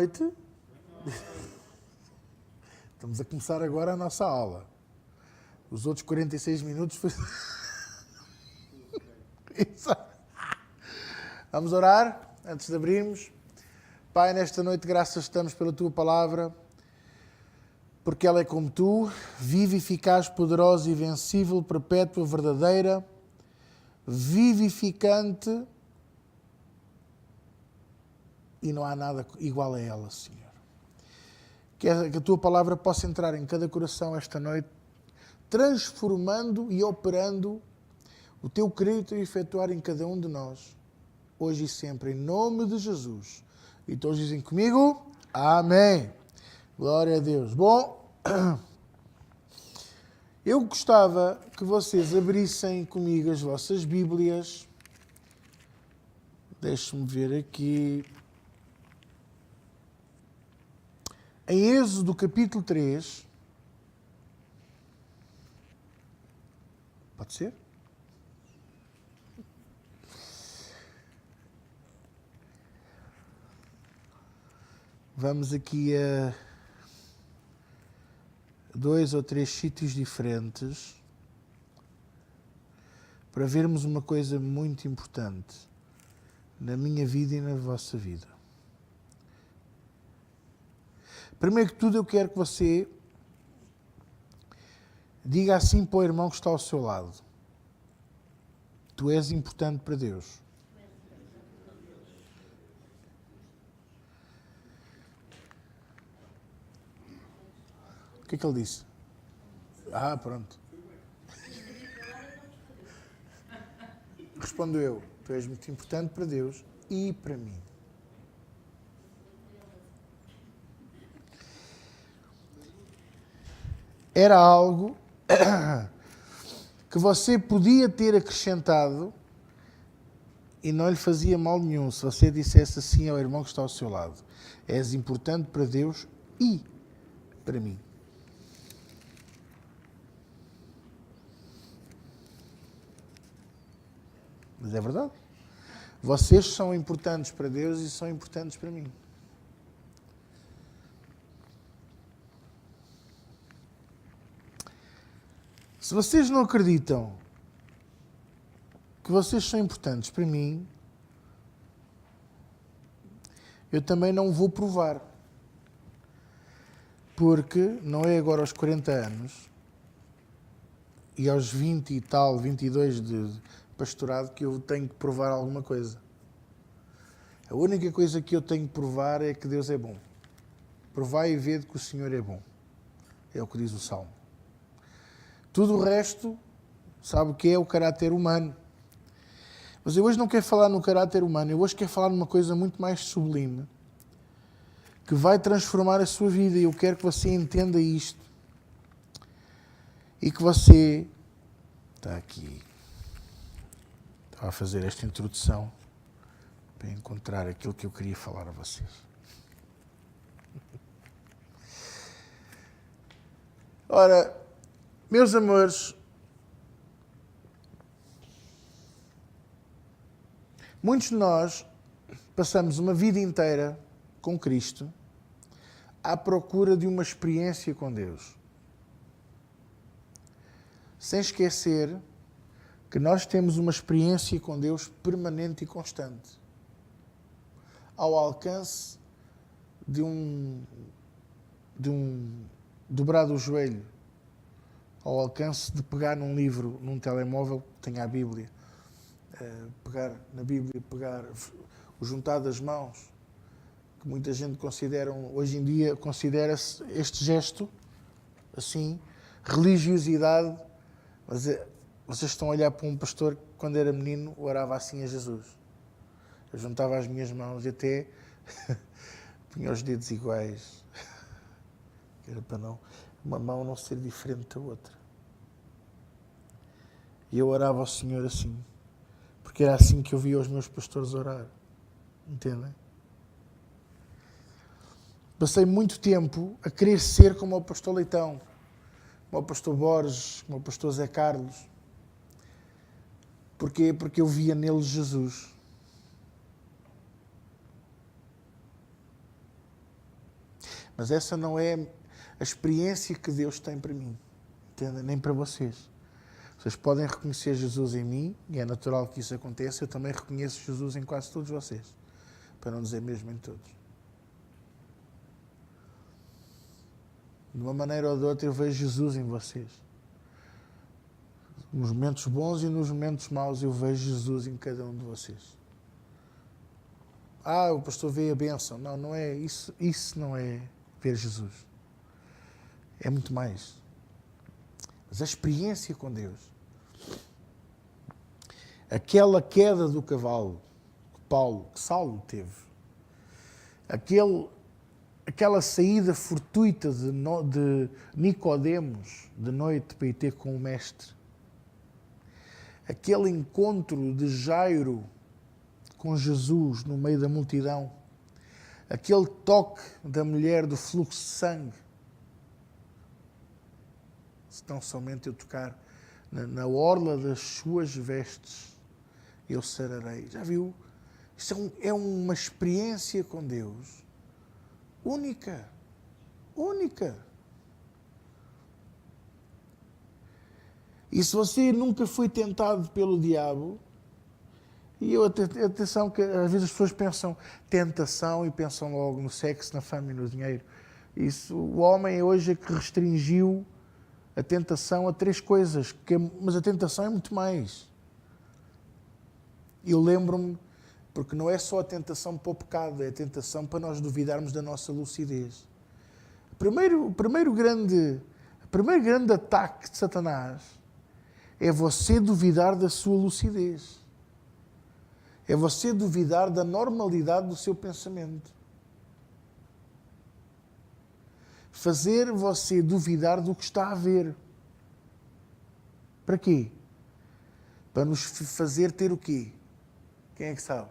noite. Estamos a começar agora a nossa aula. Os outros 46 minutos foi... Vamos orar antes de abrirmos. Pai, nesta noite, graças estamos pela Tua Palavra, porque ela é como Tu, viva, eficaz, poderosa, invencível, perpétua, verdadeira, vivificante, e não há nada igual a ela, Senhor. Que a Tua Palavra possa entrar em cada coração esta noite, transformando e operando o Teu querer e o Teu efetuar em cada um de nós, hoje e sempre, em nome de Jesus. E todos dizem comigo, amém. Glória a Deus. Bom, eu gostava que vocês abrissem comigo as vossas Bíblias. Deixe-me ver aqui. Em Êxodo capítulo 3. Pode ser? Vamos aqui a 2 ou 3 sítios diferentes para vermos uma coisa muito importante na minha vida e na vossa vida. Primeiro que tudo, eu quero que você diga assim para o irmão que está ao seu lado: tu és importante para Deus. O que é que ele disse? Ah, pronto. Respondo eu: tu és muito importante para Deus e para mim. Era algo que você podia ter acrescentado e não lhe fazia mal nenhum se você dissesse assim ao irmão que está ao seu lado: és importante para Deus e para mim. Mas é verdade. Vocês são importantes para Deus e são importantes para mim. Se vocês não acreditam que vocês são importantes para mim, eu também não vou provar. Porque não é agora aos 40 anos e aos 20 e tal, 22 de pastorado que eu tenho que provar alguma coisa. A única coisa que eu tenho que provar é que Deus é bom. Provai e vede que o Senhor é bom. É o que diz o Salmo. Tudo o resto, sabe o que é o caráter humano. Mas eu hoje não quero falar no caráter humano, eu hoje quero falar numa coisa muito mais sublime, que vai transformar a sua vida, e eu quero que você entenda isto. E que você... Está aqui. Estava a fazer esta introdução para encontrar aquilo que eu queria falar a vocês. Ora, meus amores, muitos de nós passamos uma vida inteira com Cristo à procura de uma experiência com Deus. Sem esquecer que nós temos uma experiência com Deus permanente e constante. Ao alcance de um dobrar do joelho, ao alcance de pegar num livro, num telemóvel que tenha a Bíblia, pegar na Bíblia, juntar das mãos, que muita gente considera, hoje em dia, considera-se este gesto, assim, religiosidade, mas vocês estão a olhar para um pastor que, quando era menino, orava assim a Jesus. Eu juntava as minhas mãos e até punha os dedos iguais. Era para não, uma mão não ser diferente da outra. E eu orava ao Senhor assim, porque era assim que eu via os meus pastores orar. Entendem? Passei muito tempo a querer ser como o pastor Leitão, como o pastor Borges, como o pastor Zé Carlos. Porquê? Porque eu via neles Jesus. Mas essa não é a experiência que Deus tem para mim, entende? Nem para vocês. Vocês podem reconhecer Jesus em mim, e é natural que isso aconteça. Eu também reconheço Jesus em quase todos vocês, para não dizer mesmo em todos. De uma maneira ou de outra, eu vejo Jesus em vocês. Nos momentos bons e nos momentos maus, eu vejo Jesus em cada um de vocês. O pastor vê a bênção. Não, não é isso. Isso não é ver Jesus. É muito mais. Mas a experiência com Deus, aquela queda do cavalo que Saulo teve, aquela saída fortuita de Nicodemos de noite para ir ter com o mestre, aquele encontro de Jairo com Jesus no meio da multidão, aquele toque da mulher do fluxo de sangue, se tão somente eu tocar na orla das suas vestes, eu sararei. Já viu? Isto é uma experiência com Deus única. Única. E se você nunca foi tentado pelo diabo, e atenção que às vezes as pessoas pensam tentação e pensam logo no sexo, na fama e no dinheiro. Isso, o homem hoje é que restringiu a tentação a 3 coisas, mas a tentação é muito mais. Eu lembro-me, porque não é só a tentação para o pecado, é a tentação para nós duvidarmos da nossa lucidez. O primeiro grande ataque de Satanás é você duvidar da sua lucidez. É você duvidar da normalidade do seu pensamento. Fazer você duvidar do que está a ver. Para quê? Para nos fazer ter o quê? Quem é que sabe?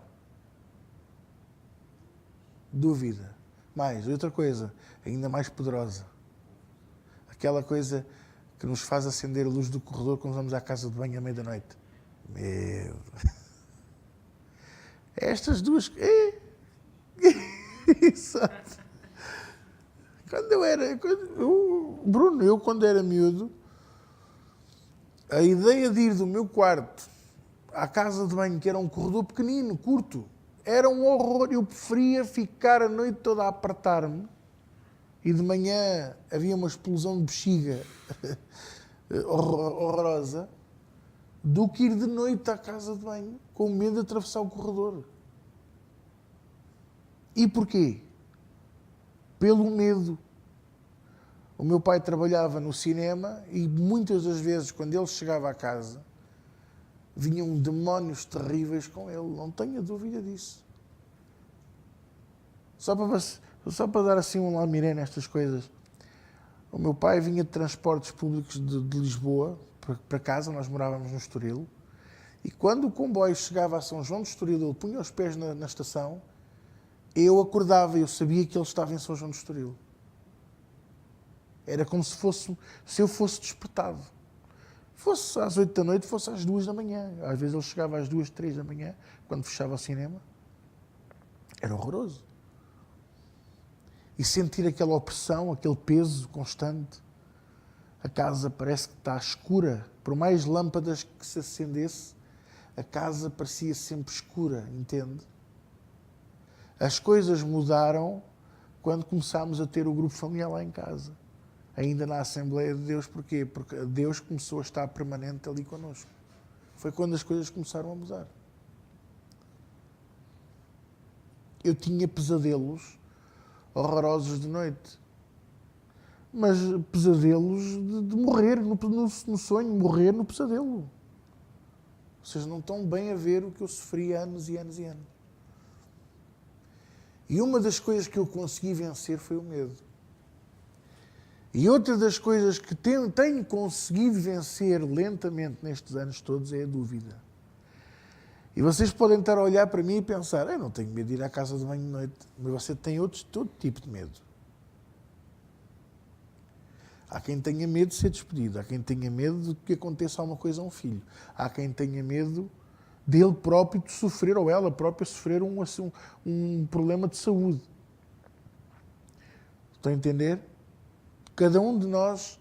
Dúvida. Mais, outra coisa, ainda mais poderosa. Aquela coisa que nos faz acender a luz do corredor quando vamos à casa de banho à meia da noite. Medo. Estas duas... Exato. Quando era miúdo, a ideia de ir do meu quarto à casa de banho, que era um corredor pequenino, curto, era um horror. Eu preferia ficar a noite toda a apertar-me e de manhã havia uma explosão de bexiga horrorosa, do que ir de noite à casa de banho com medo de atravessar o corredor. E porquê? Pelo medo. O meu pai trabalhava no cinema e muitas das vezes, quando ele chegava à casa, vinham demónios terríveis com ele. Não tenha dúvida disso. Só para dar assim um lamiré nestas coisas. O meu pai vinha de transportes públicos de Lisboa para casa, nós morávamos no Estoril, e quando o comboio chegava a São João de Estoril, ele punha os pés na estação, eu acordava, eu sabia que ele estava em São João de Estoril. Era como se eu fosse despertado. Fosse às 8 da noite, fosse às 2 da manhã. Às vezes ele chegava às 2, 3 da manhã, quando fechava o cinema. Era horroroso. E sentir aquela opressão, aquele peso constante. A casa parece que está escura. Por mais lâmpadas que se acendesse, a casa parecia sempre escura, entende? As coisas mudaram quando começámos a ter o grupo familiar lá em casa. Ainda na Assembleia de Deus. Porquê? Porque Deus começou a estar permanente ali connosco. Foi quando as coisas começaram a mudar. Eu tinha pesadelos horrorosos de noite. Mas pesadelos de morrer no sonho, morrer no pesadelo. Vocês não estão bem a ver o que eu sofri há anos e anos e anos. E uma das coisas que eu consegui vencer foi o medo. E outra das coisas que tenho conseguido vencer lentamente nestes anos todos é a dúvida. E vocês podem estar a olhar para mim e pensar, eu não tenho medo de ir à casa de banho de noite. Mas você tem todo tipo de medo. Há quem tenha medo de ser despedido. Há quem tenha medo de que aconteça alguma coisa a um filho. Há quem tenha medo dele próprio de sofrer, ou ela própria sofrer um problema de saúde. Estão a entender? Cada um de nós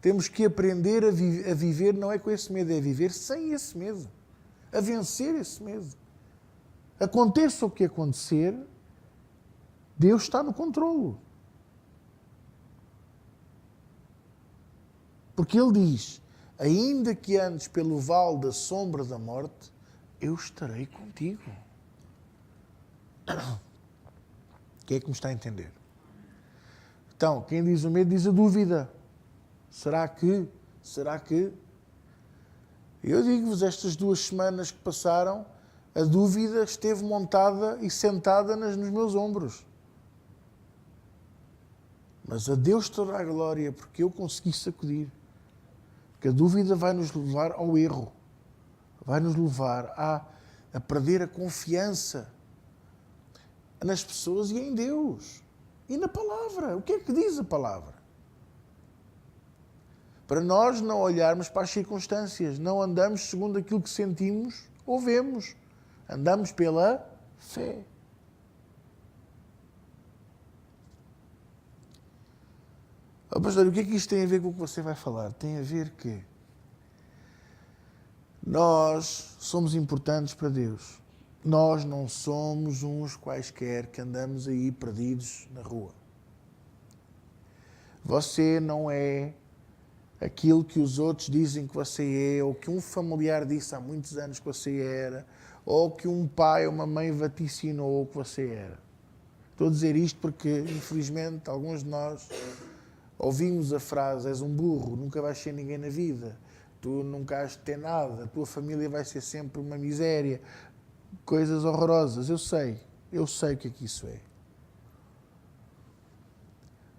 temos que aprender a viver, não é com esse medo, é viver sem esse medo. A vencer esse medo. Aconteça o que acontecer, Deus está no controlo. Porque Ele diz, ainda que andes pelo vale da sombra da morte, eu estarei contigo. Quem é que me está a entender? Então, quem diz o medo diz a dúvida. Será que? Eu digo-vos, estas 2 semanas que passaram, a dúvida esteve montada e sentada nos meus ombros. Mas a Deus toda a glória, porque eu consegui sacudir. Porque a dúvida vai nos levar ao erro. Vai nos levar a perder a confiança nas pessoas e em Deus. E na palavra. O que é que diz a palavra? Para nós não olharmos para as circunstâncias. Não andamos segundo aquilo que sentimos ou vemos. Andamos pela fé. Oh, pastor, o que é que isto tem a ver com o que você vai falar? Tem a ver que nós somos importantes para Deus. Nós não somos uns quaisquer que andamos aí perdidos na rua. Você não é aquilo que os outros dizem que você é, ou que um familiar disse há muitos anos que você era, ou que um pai ou uma mãe vaticinou que você era. Estou a dizer isto porque, infelizmente, alguns de nós ouvimos a frase, és um burro, nunca vais ser ninguém na vida, tu nunca has de ter nada, a tua família vai ser sempre uma miséria, coisas horrorosas. Eu sei o que é que isso é.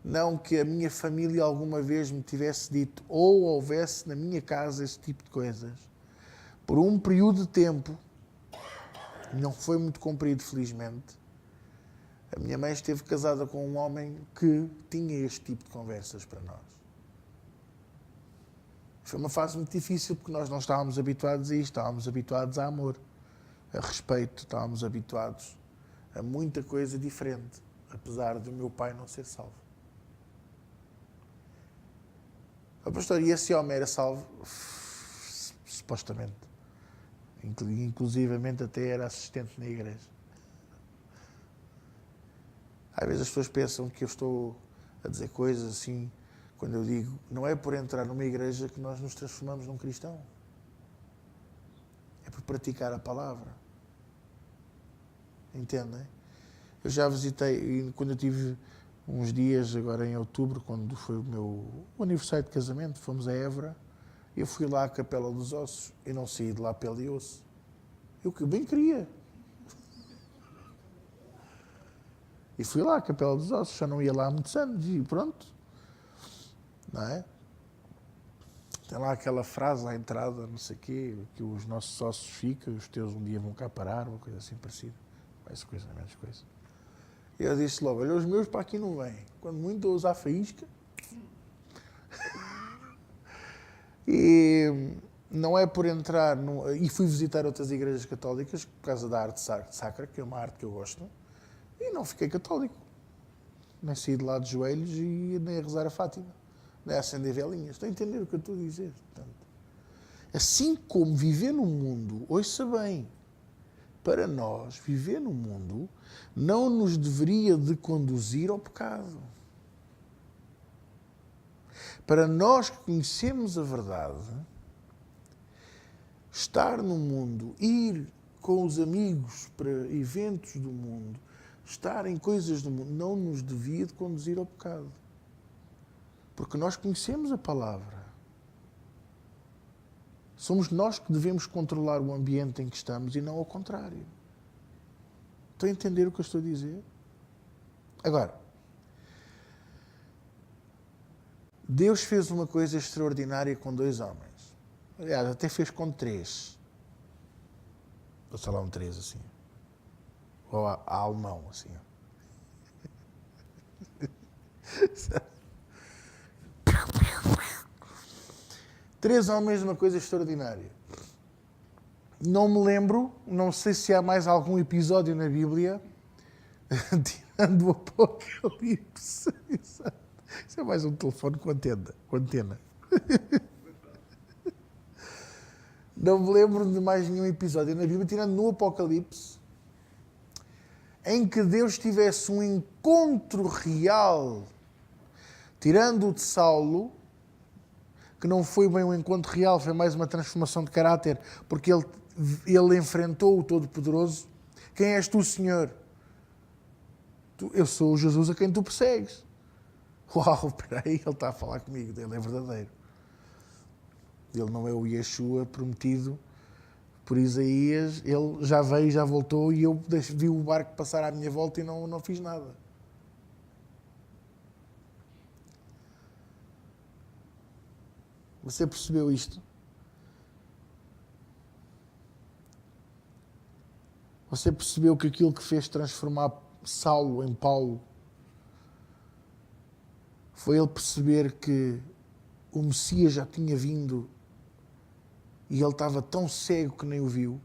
Não que a minha família alguma vez me tivesse dito, ou houvesse na minha casa esse tipo de coisas. Por um período de tempo, não foi muito comprido, felizmente, a minha mãe esteve casada com um homem que tinha este tipo de conversas para nós. Foi uma fase muito difícil porque nós não estávamos habituados a isto, estávamos habituados a amor, a respeito, estávamos habituados a muita coisa diferente, apesar do meu pai não ser salvo. A pastor, e esse homem era salvo? Supostamente. Inclusivamente até era assistente na igreja. Às vezes as pessoas pensam que eu estou a dizer coisas assim, quando eu digo, não é por entrar numa igreja que nós nos transformamos num cristão. É por praticar a palavra. Entendem? Eu já visitei, quando eu tive uns dias, agora em outubro, quando foi o aniversário de casamento, fomos a Évora, eu fui lá à Capela dos Ossos e não saí de lá pele e osso. Eu que bem queria. E fui lá à Capela dos Ossos, já não ia lá há muitos anos e pronto. Não é? Tem lá aquela frase à entrada, não sei o quê, que os nossos ossos ficam, os teus um dia vão cá parar, uma coisa assim parecida. Mais coisa, menos coisa. E eu disse logo, olha, os meus para aqui não vêm. Quando muito eu usar faísca. E não é por entrar... E fui visitar outras igrejas católicas por causa da arte sacra, que é uma arte que eu gosto. E não fiquei católico. Nem saí de lá de joelhos e nem a rezar a Fátima. Nem a acender velinhas. Estão a entender o que eu estou a dizer? Portanto, assim como viver no mundo, ouça bem, para nós, viver no mundo não nos deveria de conduzir ao pecado. Para nós que conhecemos a verdade, estar no mundo, ir com os amigos para eventos do mundo, estar em coisas do mundo, não nos devia de conduzir ao pecado. Porque nós conhecemos a palavra. Somos nós que devemos controlar o ambiente em que estamos e não ao contrário. Estão a entender o que eu estou a dizer? Agora, Deus fez uma coisa extraordinária com 2 homens. Aliás, até fez com 3. Vou falar um 3 assim. Ou a alemão, assim. 3 homens, uma coisa extraordinária. Não me lembro, não sei se há mais algum episódio na Bíblia tirando o Apocalipse. Exato. Isso é mais um telefone com antena. Não me lembro de mais nenhum episódio na Bíblia, tirando no Apocalipse, em que Deus tivesse um encontro real, tirando o de Saulo, que não foi bem um encontro real, foi mais uma transformação de caráter, porque ele enfrentou o Todo-Poderoso. Quem és tu, Senhor? Eu sou o Jesus a quem tu persegues. Uau, espera aí, ele está a falar comigo, ele é verdadeiro. Ele não é o Yeshua prometido por Isaías, ele já veio, já voltou e eu vi o barco passar à minha volta e não fiz nada. Você percebeu isto? Você percebeu que aquilo que fez transformar Saulo em Paulo foi ele perceber que o Messias já tinha vindo e ele estava tão cego que nem o viu?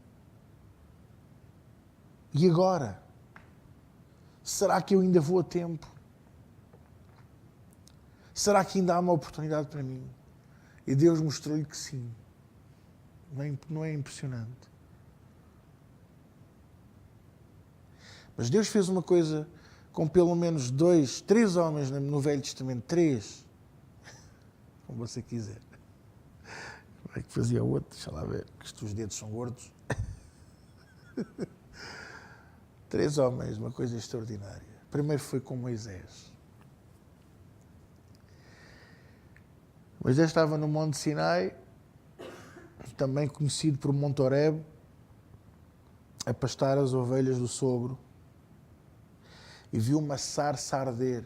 E agora? Será que eu ainda vou a tempo? Será que ainda há uma oportunidade para mim? E Deus mostrou-lhe que sim. Não é impressionante? Mas Deus fez uma coisa com pelo menos 3 homens no Velho Testamento. 3. Como você quiser. Como é que fazia o outro? Deixa lá ver, que os dedos são gordos. 3 homens, uma coisa extraordinária. Primeiro foi com Moisés. Moisés estava no Monte Sinai, também conhecido por Monte Horebe, a pastar as ovelhas do sogro, e viu uma sarça arder.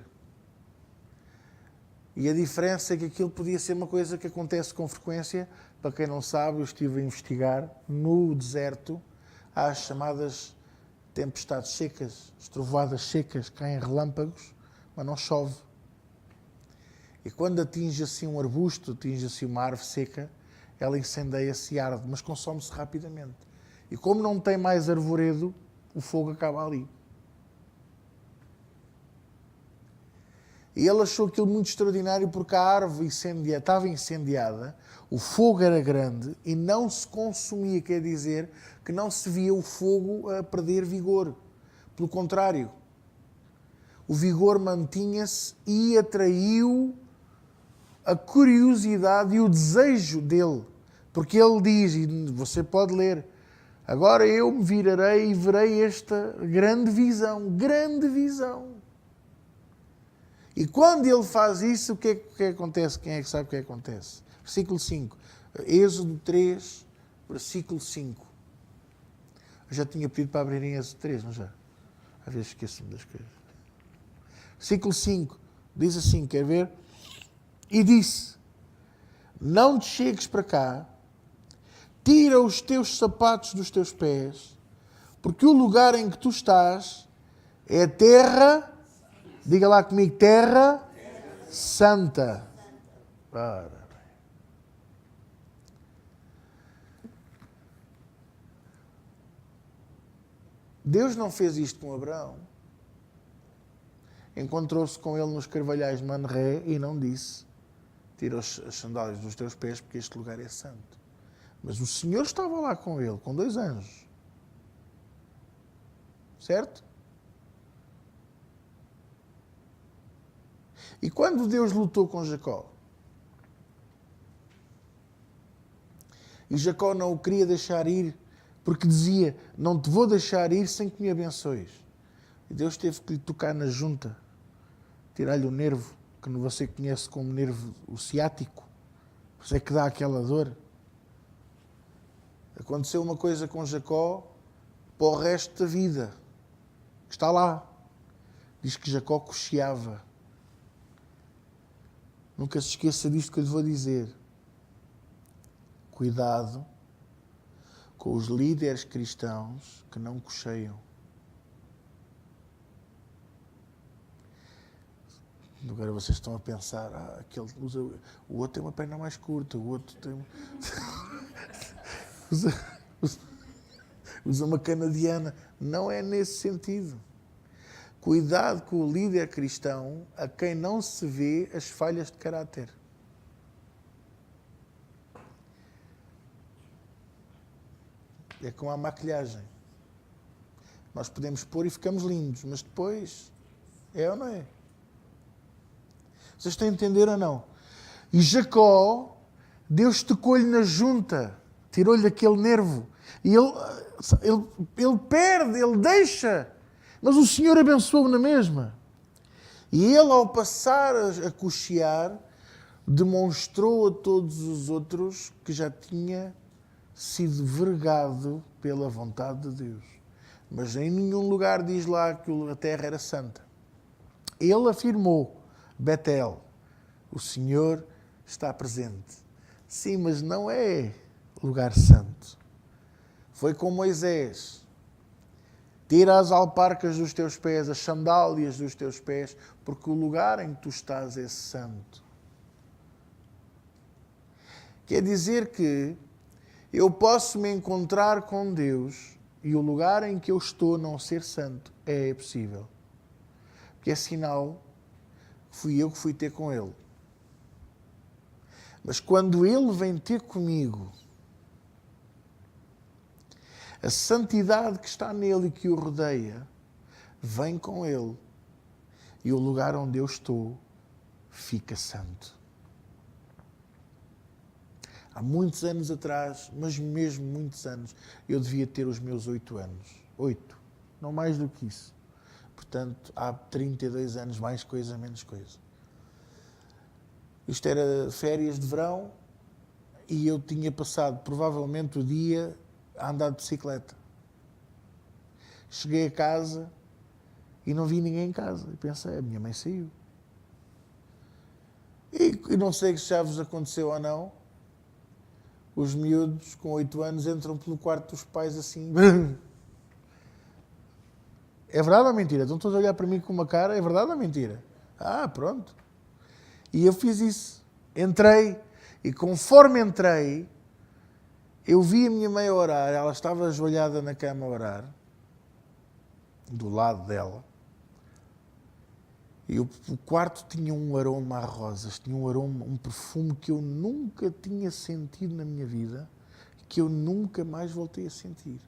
E a diferença é que aquilo podia ser uma coisa que acontece com frequência. Para quem não sabe, eu estive a investigar, no deserto há as chamadas tempestades secas, as trovoadas secas, caem relâmpagos, mas não chove. E quando atinge assim um arbusto, atinge assim uma árvore seca, ela incendeia-se e arde, mas consome-se rapidamente. E como não tem mais arvoredo, o fogo acaba ali. E ele achou aquilo muito extraordinário porque a árvore estava incendiada, o fogo era grande e não se consumia, quer dizer que não se via o fogo a perder vigor. Pelo contrário, o vigor mantinha-se e atraiu a curiosidade e o desejo dele. Porque ele diz, e você pode ler, agora eu me virarei e verei esta grande visão. Grande visão. E quando ele faz isso, o que é que acontece? Quem é que sabe o que é que acontece? Versículo 5. Êxodo 3, versículo 5. Eu já tinha pedido para abrirem Êxodo 3, não já? Às vezes esqueço-me das coisas. Versículo 5. Diz assim, quer ver? E disse, não te chegues para cá, tira os teus sapatos dos teus pés, porque o lugar em que tu estás é terra, diga lá comigo, terra santa. Ora. Deus não fez isto com Abraão. Encontrou-se com ele nos carvalhais de Manré e não disse, tira as sandálias dos teus pés porque este lugar é santo. Mas o Senhor estava lá com ele, com 2 anjos. Certo? E quando Deus lutou com Jacó, e Jacó não o queria deixar ir, porque dizia, não te vou deixar ir sem que me abençoes. E Deus teve que lhe tocar na junta, tirar-lhe o nervo, que você conhece como nervo o ciático, você que dá aquela dor. Aconteceu uma coisa com Jacó para o resto da vida. Está lá. Diz que Jacó cocheava. Nunca se esqueça disto que eu lhe vou dizer. Cuidado com os líderes cristãos que não cocheiam. Agora vocês estão a pensar, aquele o outro tem uma perna mais curta, o outro tem... usa uma canadiana. Não é nesse sentido. Cuidado com o líder cristão a quem não se vê as falhas de caráter. É como a maquilhagem. Nós podemos pôr e ficamos lindos, mas depois é ou não é? Vocês estão a entender ou não? E Jacó, Deus tocou-lhe na junta, tirou-lhe aquele nervo. E ele perde, ele deixa. Mas o Senhor abençoou-o na mesma. E ele, ao passar a cochear, demonstrou a todos os outros que já tinha sido vergado pela vontade de Deus. Mas em nenhum lugar diz lá que a terra era santa. Ele afirmou, Betel, o Senhor está presente. Sim, mas não é lugar santo. Foi com Moisés. Tira as alparcas dos teus pés, as sandálias dos teus pés, porque o lugar em que tu estás é santo. Quer dizer que eu posso me encontrar com Deus e o lugar em que eu estou não ser santo. É possível. Porque é sinal que fui eu que fui ter com Ele. Mas quando Ele vem ter comigo, a santidade que está nele e que o rodeia, vem com Ele. E o lugar onde eu estou fica santo. Há muitos anos atrás, mas mesmo muitos anos, eu devia ter os meus 8 anos. 8, não mais do que isso. Portanto, há 32 anos, mais coisa, menos coisa. Isto era férias de verão e eu tinha passado provavelmente o dia a andar de bicicleta. Cheguei a casa e não vi ninguém em casa. E pensei, a minha mãe saiu. E não sei se já vos aconteceu ou não, os miúdos com 8 anos entram pelo quarto dos pais assim. É verdade ou mentira? Estão todos a olhar para mim com uma cara, é verdade ou mentira? Ah, pronto. E eu fiz isso. Entrei. E conforme entrei, eu vi a minha mãe a orar. Ela estava ajoelhada na cama a orar. Do lado dela. E o quarto tinha um aroma a rosas. Tinha um aroma, um perfume que eu nunca tinha sentido na minha vida. Que eu nunca mais voltei a sentir.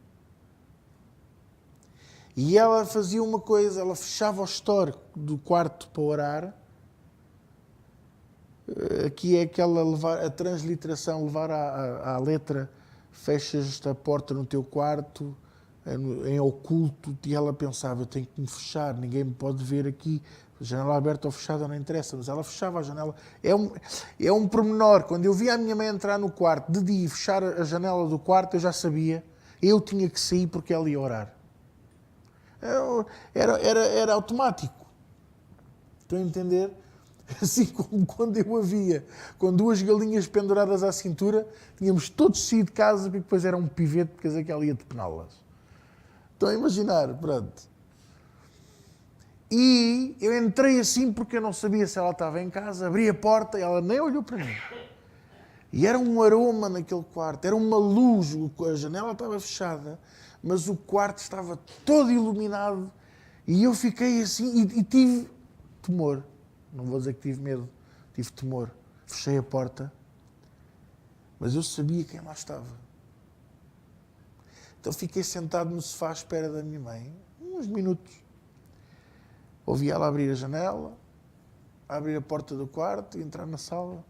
E ela fazia uma coisa. Ela fechava o store do quarto para orar. Aqui é aquela a transliteração, levar à letra, fechas a porta no teu quarto, em oculto, e ela pensava, eu tenho que me fechar, ninguém me pode ver aqui, a janela aberta ou fechada não interessa, mas ela fechava a janela. É um pormenor, quando eu via a minha mãe entrar no quarto, de dia, e fechar a janela do quarto, eu já sabia, eu tinha que sair porque ela ia orar. Era automático. Estão a entender? Assim como quando eu havia com 2 galinhas penduradas à cintura, tínhamos todos saído de casa porque depois era um pivete, porque que ela ia depená-las. Estão a imaginar? Pronto. E eu entrei assim porque eu não sabia se ela estava em casa, abri a porta e ela nem olhou para mim. E era um aroma naquele quarto, era uma luz, a janela estava fechada, mas o quarto estava todo iluminado e eu fiquei assim e tive temor. Não vou dizer que tive medo, tive temor. Fechei a porta, mas eu sabia quem lá estava. Então fiquei sentado no sofá à espera da minha mãe, uns minutos. Ouvi ela abrir a janela, abrir a porta do quarto e entrar na sala.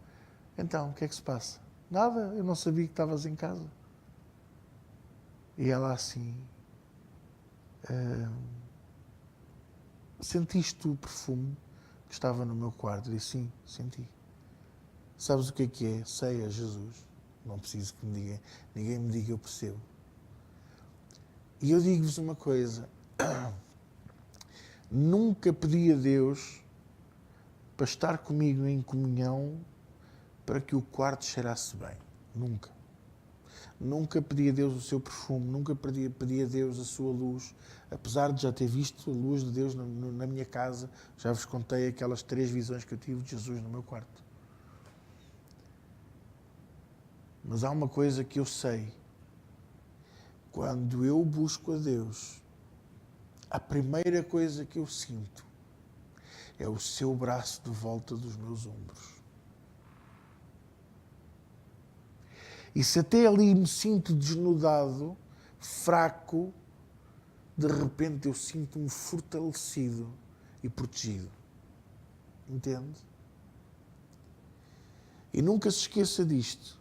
Então, o que é que se passa? Nada, eu não sabia que estavas em casa. E ela assim... sentiste o perfume que estava no meu quarto? Eu disse, sim, senti. Sabes o que é? Sei, é Jesus. Não preciso que ninguém me diga, eu percebo. E eu digo-vos uma coisa. Nunca pedi a Deus para estar comigo em comunhão para que o quarto cheirasse bem. Nunca. Nunca pedi a Deus o seu perfume, nunca pedi a Deus a sua luz, apesar de já ter visto a luz de Deus na minha casa. Já vos contei aquelas 3 visões que eu tive de Jesus no meu quarto. Mas há uma coisa que eu sei. Quando eu busco a Deus, a primeira coisa que eu sinto é o seu braço de volta dos meus ombros. E se até ali me sinto desnudado, fraco, de repente eu sinto-me fortalecido e protegido. Entende? E nunca se esqueça disto.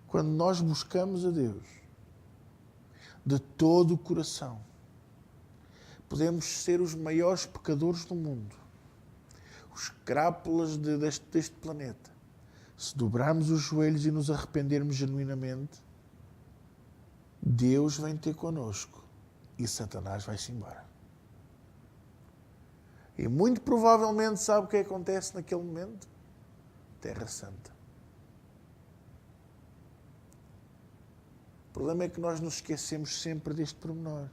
Quando nós buscamos a Deus de todo o coração, podemos ser os maiores pecadores do mundo, os crápulas deste planeta. Se dobrarmos os joelhos e nos arrependermos genuinamente, Deus vem ter connosco e Satanás vai-se embora. E muito provavelmente sabe o que acontece naquele momento? Terra Santa. O problema é que nós nos esquecemos sempre deste pormenor.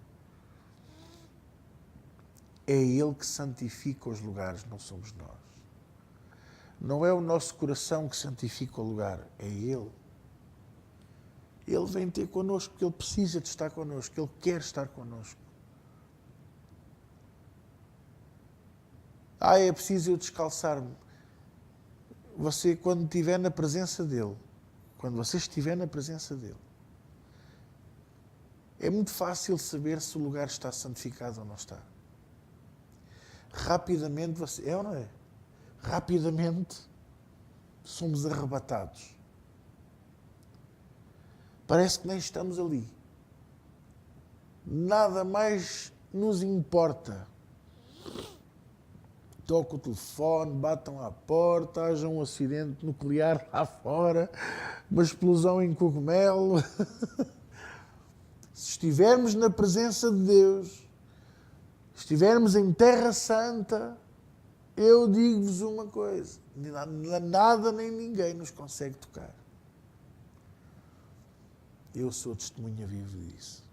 É Ele que santifica os lugares, não somos nós. Não é o nosso coração que santifica o lugar, é Ele. Ele vem ter connosco, porque Ele precisa de estar connosco, Ele quer estar connosco. É preciso eu descalçar-me. Você, quando estiver na presença dEle, quando você estiver na presença dEle, é muito fácil saber se o lugar está santificado ou não está. Rapidamente você... É ou não é? Rapidamente somos arrebatados. Parece que nem estamos ali. Nada mais nos importa. Toca o telefone, batam à porta, haja um acidente nuclear lá fora, uma explosão em cogumelo. Se estivermos na presença de Deus, estivermos em Terra Santa, eu digo-vos uma coisa, nada nem ninguém nos consegue tocar. Eu sou testemunha viva disso.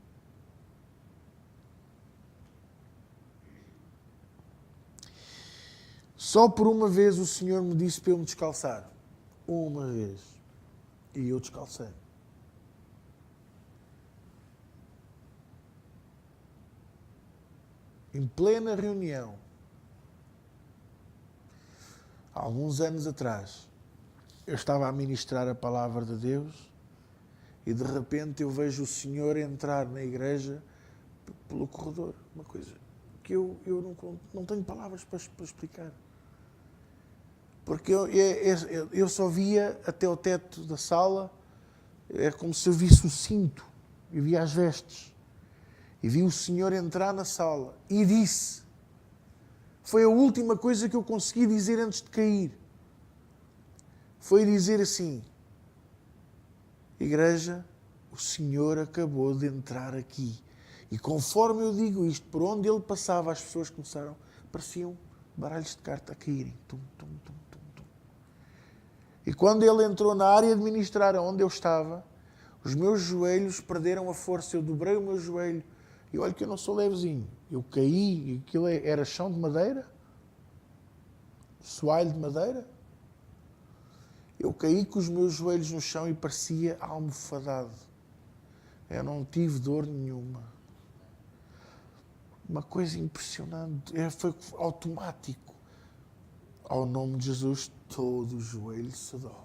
Só por uma vez o Senhor me disse para eu me descalçar. Uma vez. E eu descalcei. Em plena reunião, há alguns anos atrás, eu estava a ministrar a palavra de Deus e de repente eu vejo o Senhor entrar na igreja pelo corredor. Uma coisa que eu não tenho palavras para explicar. Porque eu só via até o teto da sala, é como se eu visse o cinto, eu via as vestes. E vi o Senhor entrar na sala e disse, foi a última coisa que eu consegui dizer antes de cair. Foi dizer assim, igreja, o Senhor acabou de entrar aqui. E conforme eu digo isto, por onde ele passava, as pessoas começaram, pareciam baralhos de carta a caírem. Tum, tum, tum, tum, tum. E quando ele entrou na área de ministrar onde eu estava, os meus joelhos perderam a força, eu dobrei o meu joelho. E olha que eu não sou levezinho. Eu caí, e aquilo era chão de madeira, soalho de madeira. Eu caí com os meus joelhos no chão e parecia almofadado. Eu não tive dor nenhuma. Uma coisa impressionante. Foi automático. Ao nome de Jesus, todo o joelho se dobra.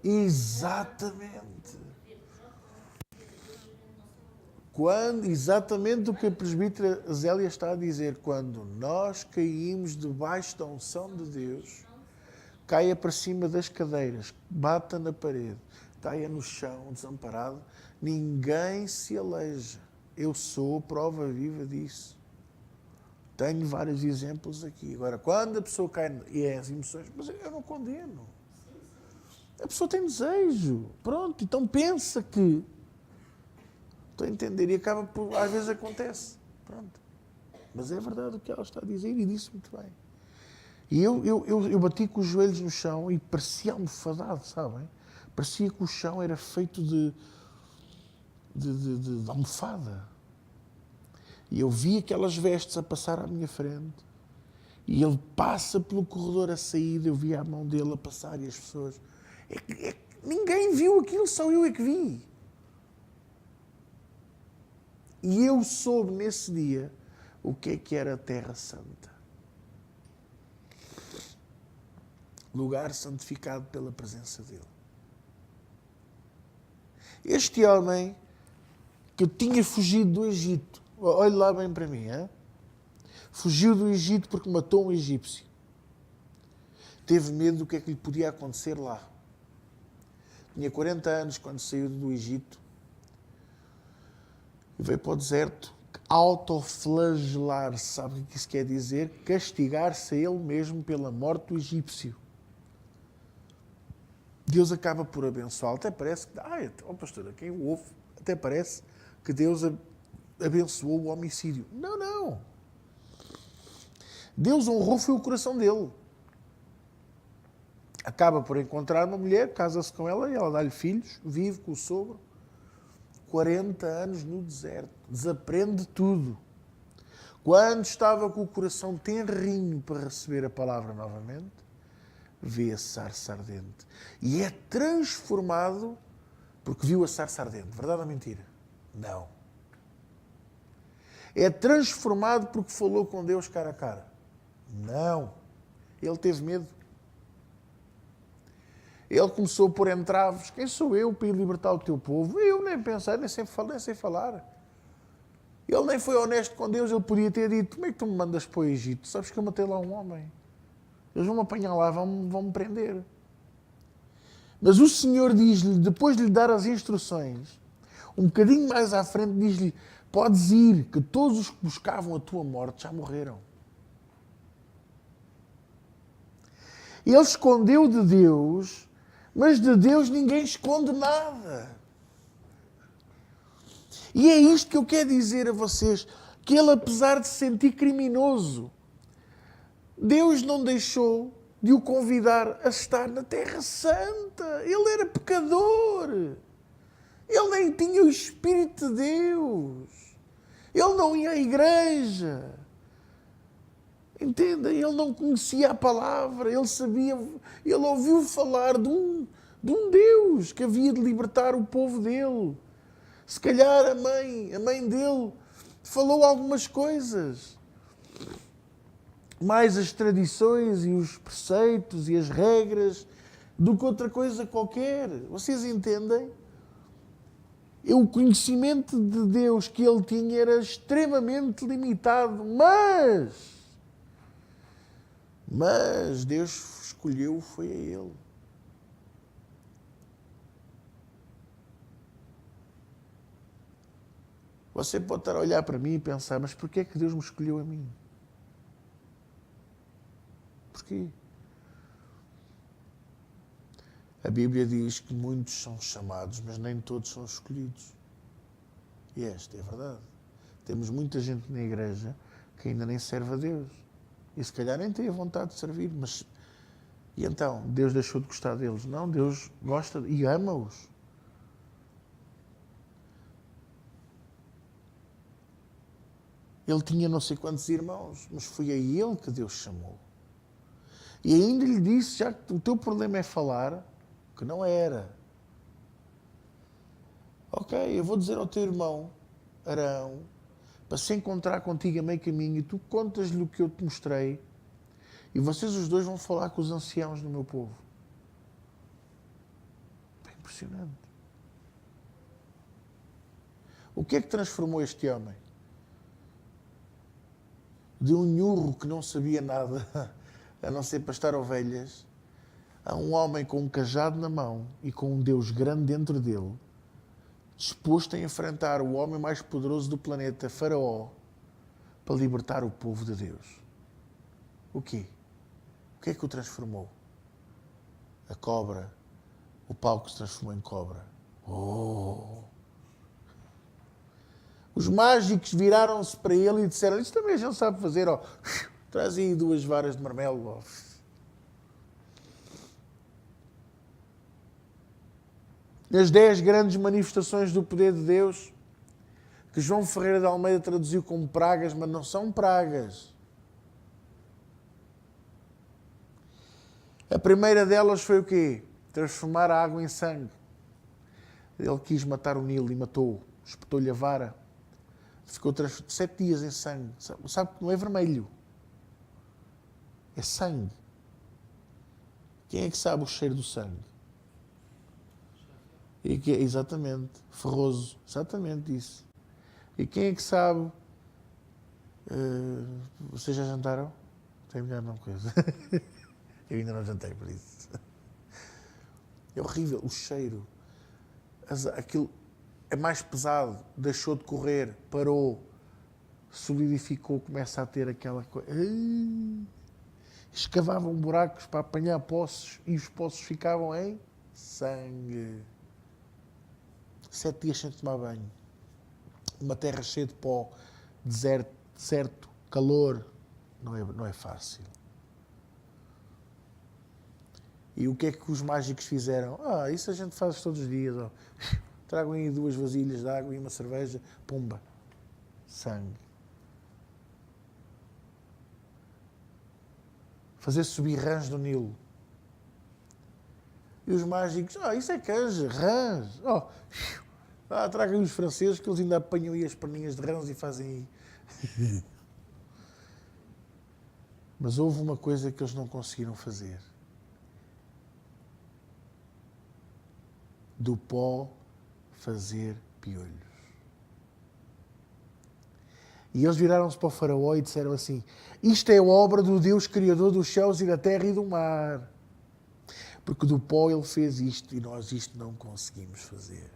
Exatamente. Exatamente o que a presbítera Zélia está a dizer. Quando nós caímos debaixo da unção de Deus, caia para cima das cadeiras, bata na parede, caia no chão, desamparado, ninguém se aleja. Eu sou prova viva disso. Tenho vários exemplos aqui. Agora, quando a pessoa cai, e é as emoções, mas eu não condeno. A pessoa tem desejo. Pronto, então pensa que... Estou a entender e acaba por... Às vezes acontece. Pronto. Mas é verdade o que ela está a dizer e disse muito bem. E eu bati com os joelhos no chão e parecia almofadado, sabem? Parecia que o chão era feito de almofada. E eu vi aquelas vestes a passar à minha frente. E ele passa pelo corredor a saída, eu vi a mão dele a passar e as pessoas... Ninguém viu aquilo, só eu é que vi. E eu soube nesse dia o que era a Terra Santa. Lugar santificado pela presença dele. Este homem que eu tinha fugido do Egito, olhe lá bem para mim, hein? Fugiu do Egito porque matou um egípcio. Teve medo do que é que lhe podia acontecer lá. Tinha 40 anos quando saiu do Egito e veio para o deserto autoflagelar-se. Sabe o que isso quer dizer? Castigar-se a ele mesmo pela morte do egípcio. Deus acaba por abençoá-lo. Até parece que... pastor, quem o ouve, até parece que Deus abençoou o homicídio. Não, não. Deus honrou foi o coração dele. Acaba por encontrar uma mulher, casa-se com ela e ela dá-lhe filhos, vive com o sogro. 40 anos no deserto. Desaprende tudo. Quando estava com o coração tenrinho para receber a palavra novamente, vê a sarça ardente. E é transformado porque viu a sarça ardente. Verdade ou mentira? Não. É transformado porque falou com Deus cara a cara. Não. Ele teve medo. Ele começou a pôr entraves. Quem sou eu para ir libertar o teu povo? Eu nem pensei, nem sei falar. Ele nem foi honesto com Deus. Ele podia ter dito, como é que tu me mandas para o Egito? Sabes que eu matei lá um homem. Eles vão me apanhar lá, vão-me prender. Mas o Senhor diz-lhe, depois de lhe dar as instruções, um bocadinho mais à frente, diz-lhe, podes ir, que todos os que buscavam a tua morte já morreram. Ele escondeu de Deus, mas de Deus ninguém esconde nada. E é isto que eu quero dizer a vocês, que ele, apesar de se sentir criminoso, Deus não deixou de o convidar a estar na Terra Santa. Ele era pecador. Ele nem tinha o Espírito de Deus. Ele não ia à igreja. Entendem? Ele não conhecia a palavra. Ele ouviu falar de um Deus que havia de libertar o povo dele. Se calhar a mãe dele falou algumas coisas. Mais as tradições e os preceitos e as regras do que outra coisa qualquer. Vocês entendem? O conhecimento de Deus que ele tinha era extremamente limitado, mas Deus escolheu, foi a ele. Você pode estar a olhar para mim e pensar, mas porquê é que Deus me escolheu a mim? Porquê? A Bíblia diz que muitos são chamados, mas nem todos são escolhidos. E esta é a verdade. Temos muita gente na igreja que ainda nem serve a Deus. E se calhar nem tem a vontade de servir, mas... E então, Deus deixou de gostar deles? Não, Deus gosta e ama-os. Ele tinha não sei quantos irmãos, mas foi a ele que Deus chamou. E ainda lhe disse, já que o teu problema é falar, que não era. Ok, eu vou dizer ao teu irmão, Arão, para se encontrar contigo a meio caminho, e tu contas-lhe o que eu te mostrei, e vocês os dois vão falar com os anciãos do meu povo. É impressionante. O que é que transformou este homem? De um nhurro que não sabia nada, a não ser pastar ovelhas, a um homem com um cajado na mão e com um Deus grande dentro dele, disposto a enfrentar o homem mais poderoso do planeta, Faraó, para libertar o povo de Deus. O quê? O que é que o transformou? A cobra, o pau que se transformou em cobra. Oh! Os mágicos viraram-se para ele e disseram, isto também a gente sabe fazer, ó. Traz aí 2 varas de marmelo, ó. Nas 10 grandes manifestações do poder de Deus, que João Ferreira de Almeida traduziu como pragas, mas não são pragas. A primeira delas foi o quê? transformar a água em sangue. Ele quis matar o Nilo e matou-o. Espetou-lhe a vara. Ficou 7 dias em sangue. Sabe que não é vermelho. É sangue. Quem é que sabe o cheiro do sangue? Exatamente. Ferroso. Exatamente isso. E quem é que sabe... vocês já jantaram? Tem melhor não coisa. Eu ainda não jantei por isso. É horrível. O cheiro. Aquilo é mais pesado. Deixou de correr. Parou. Solidificou. Começa a ter aquela coisa... Escavavam buracos para apanhar poços e os poços ficavam em sangue. 7 dias sem tomar banho. Uma terra cheia de pó, deserto, calor. Não é fácil. E o que é que os mágicos fizeram? Isso a gente faz todos os dias. Tragam aí 2 vasilhas de água e uma cerveja. Pumba. Sangue. Fazer subir rãs do Nilo. E os mágicos, isso é canja, rãs. Tragam os franceses que eles ainda apanham aí as perninhas de rãs e fazem aí. Mas houve uma coisa que eles não conseguiram fazer. Do pó fazer piolhos. E eles viraram-se para o faraó e disseram assim: isto é obra do Deus Criador dos céus e da terra e do mar. Porque do pó ele fez isto e nós isto não conseguimos fazer.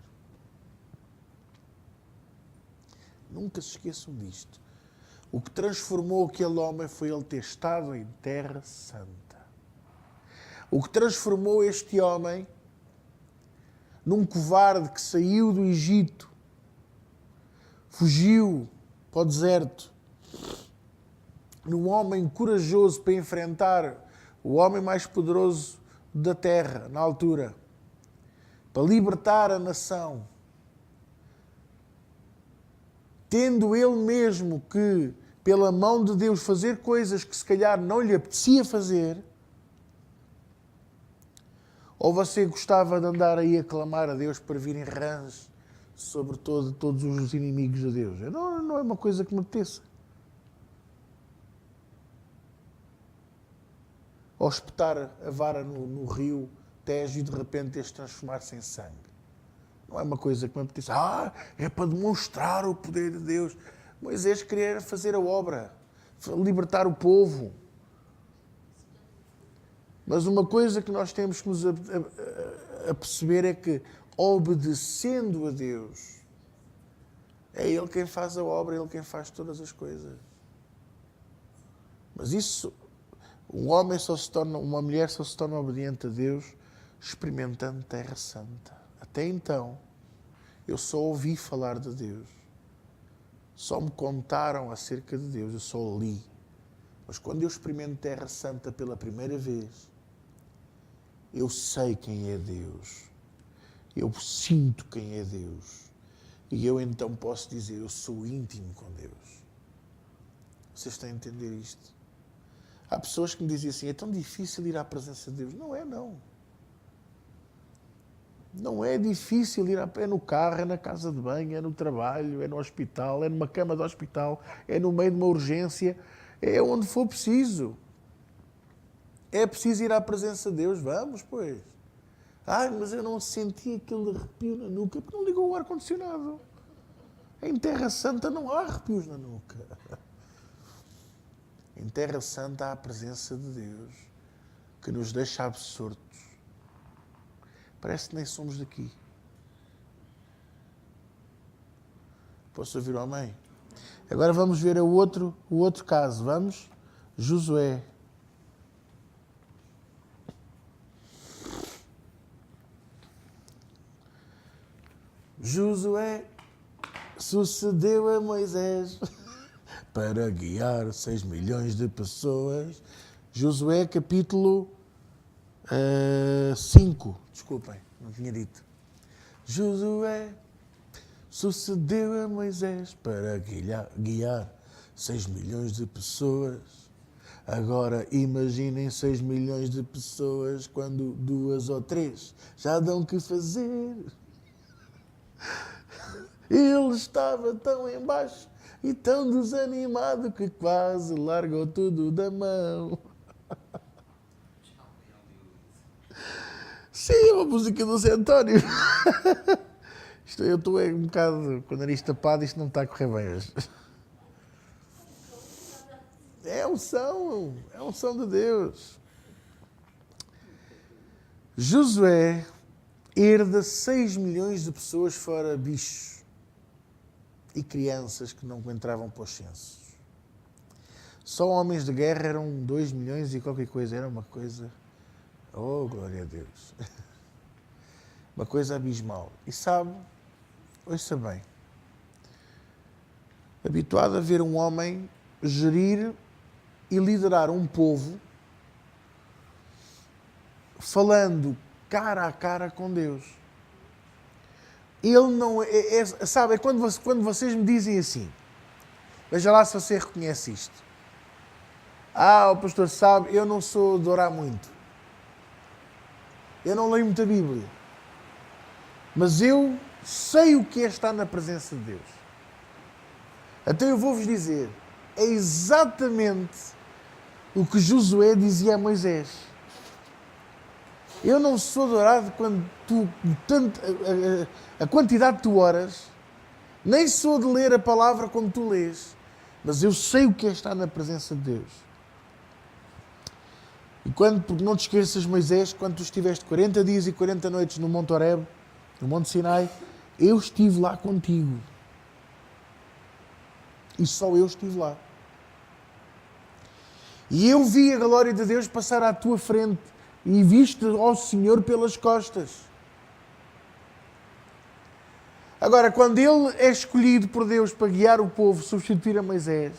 Nunca se esqueçam disto. O que transformou aquele homem foi ele ter estado em Terra Santa. O que transformou este homem num covarde que saiu do Egito, fugiu para o deserto, num homem corajoso para enfrentar o homem mais poderoso da terra, na altura, para libertar a nação, tendo ele mesmo que, pela mão de Deus, fazer coisas que se calhar não lhe apetecia fazer. Ou você gostava de andar aí a clamar a Deus para virem rãs sobre todos os inimigos de Deus? Não é uma coisa que me apeteça. Ou espetar a vara no rio Tejo e de repente este transformar-se em sangue. Não é uma coisa que me apeteça. É para demonstrar o poder de Deus. Moisés queria fazer a obra, libertar o povo. Mas uma coisa que nós temos que nos aperceber é que, obedecendo a Deus, é Ele quem faz a obra, é Ele quem faz todas as coisas. Mas isso, uma mulher só se torna obediente a Deus experimentando Terra Santa. Até então, eu só ouvi falar de Deus. Só me contaram acerca de Deus, eu só li. Mas quando eu experimento Terra Santa pela primeira vez, eu sei quem é Deus. Eu sinto quem é Deus. E eu então posso dizer, eu sou íntimo com Deus. Vocês têm a entender isto? Há pessoas que me dizem assim, é tão difícil ir à presença de Deus. Não é, não. Não é difícil ir a pé no carro, é na casa de banho, é no trabalho, é no hospital, é numa cama de hospital, é no meio de uma urgência, é onde for preciso. É preciso ir à presença de Deus, vamos, pois. Mas eu não senti aquele arrepio na nuca, porque não ligou o ar-condicionado. Em Terra Santa não há arrepios na nuca. Em Terra Santa há a presença de Deus, que nos deixa absortos. Parece que nem somos daqui. Posso ouvir o amém? Agora vamos ver o outro caso. Vamos? Josué. Josué sucedeu a Moisés para guiar 6 milhões de pessoas. Josué capítulo 5. Desculpem, não tinha dito. Josué sucedeu a Moisés para guiar 6 milhões de pessoas Agora imaginem 6 milhões de pessoas quando 2 ou 3 já dão que fazer. Ele estava tão em baixo e tão desanimado que quase largou tudo da mão. Sim, é uma música do Zé António. Eu estou um bocado com o nariz tapado, isto não está a correr bem hoje. É um som de Deus. Josué herda 6 milhões de pessoas fora bichos e crianças que não entravam para os censos. Só homens de guerra eram 2 milhões e qualquer coisa. Era uma coisa... Oh, glória a Deus. Uma coisa abismal. E sabe, ouça bem, habituado a ver um homem gerir e liderar um povo falando cara a cara com Deus. Ele não sabe, é quando vocês me dizem assim, veja lá se você reconhece isto. O pastor sabe, eu não sou de orar muito. Eu não leio muita Bíblia. Mas eu sei o que é estar na presença de Deus. Então eu vou-vos dizer, é exatamente o que Josué dizia a Moisés. Eu não sou adorado quando a quantidade de tu oras, nem sou de ler a palavra como tu lês, mas eu sei o que é estar na presença de Deus. E porque não te esqueças, Moisés, quando tu estiveste 40 dias e 40 noites no Monte Horebe, no Monte Sinai, eu estive lá contigo. E só eu estive lá. E eu vi a glória de Deus passar à tua frente e viste ao Senhor pelas costas. Agora, quando ele é escolhido por Deus para guiar o povo, substituir a Moisés,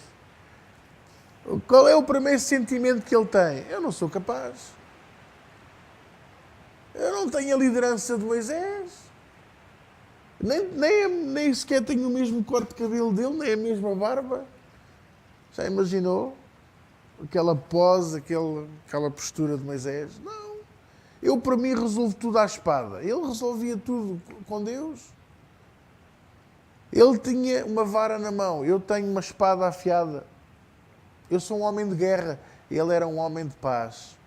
qual é o primeiro sentimento que ele tem? Eu não sou capaz. Eu não tenho a liderança de Moisés. Nem sequer tenho o mesmo corte de cabelo dele, nem a mesma barba. Já imaginou? Aquela pose, aquela postura de Moisés? Não. Eu, para mim, resolvo tudo à espada. Ele resolvia tudo com Deus. Ele tinha uma vara na mão. Eu tenho uma espada afiada. Eu sou um homem de guerra. Ele era um homem de paz.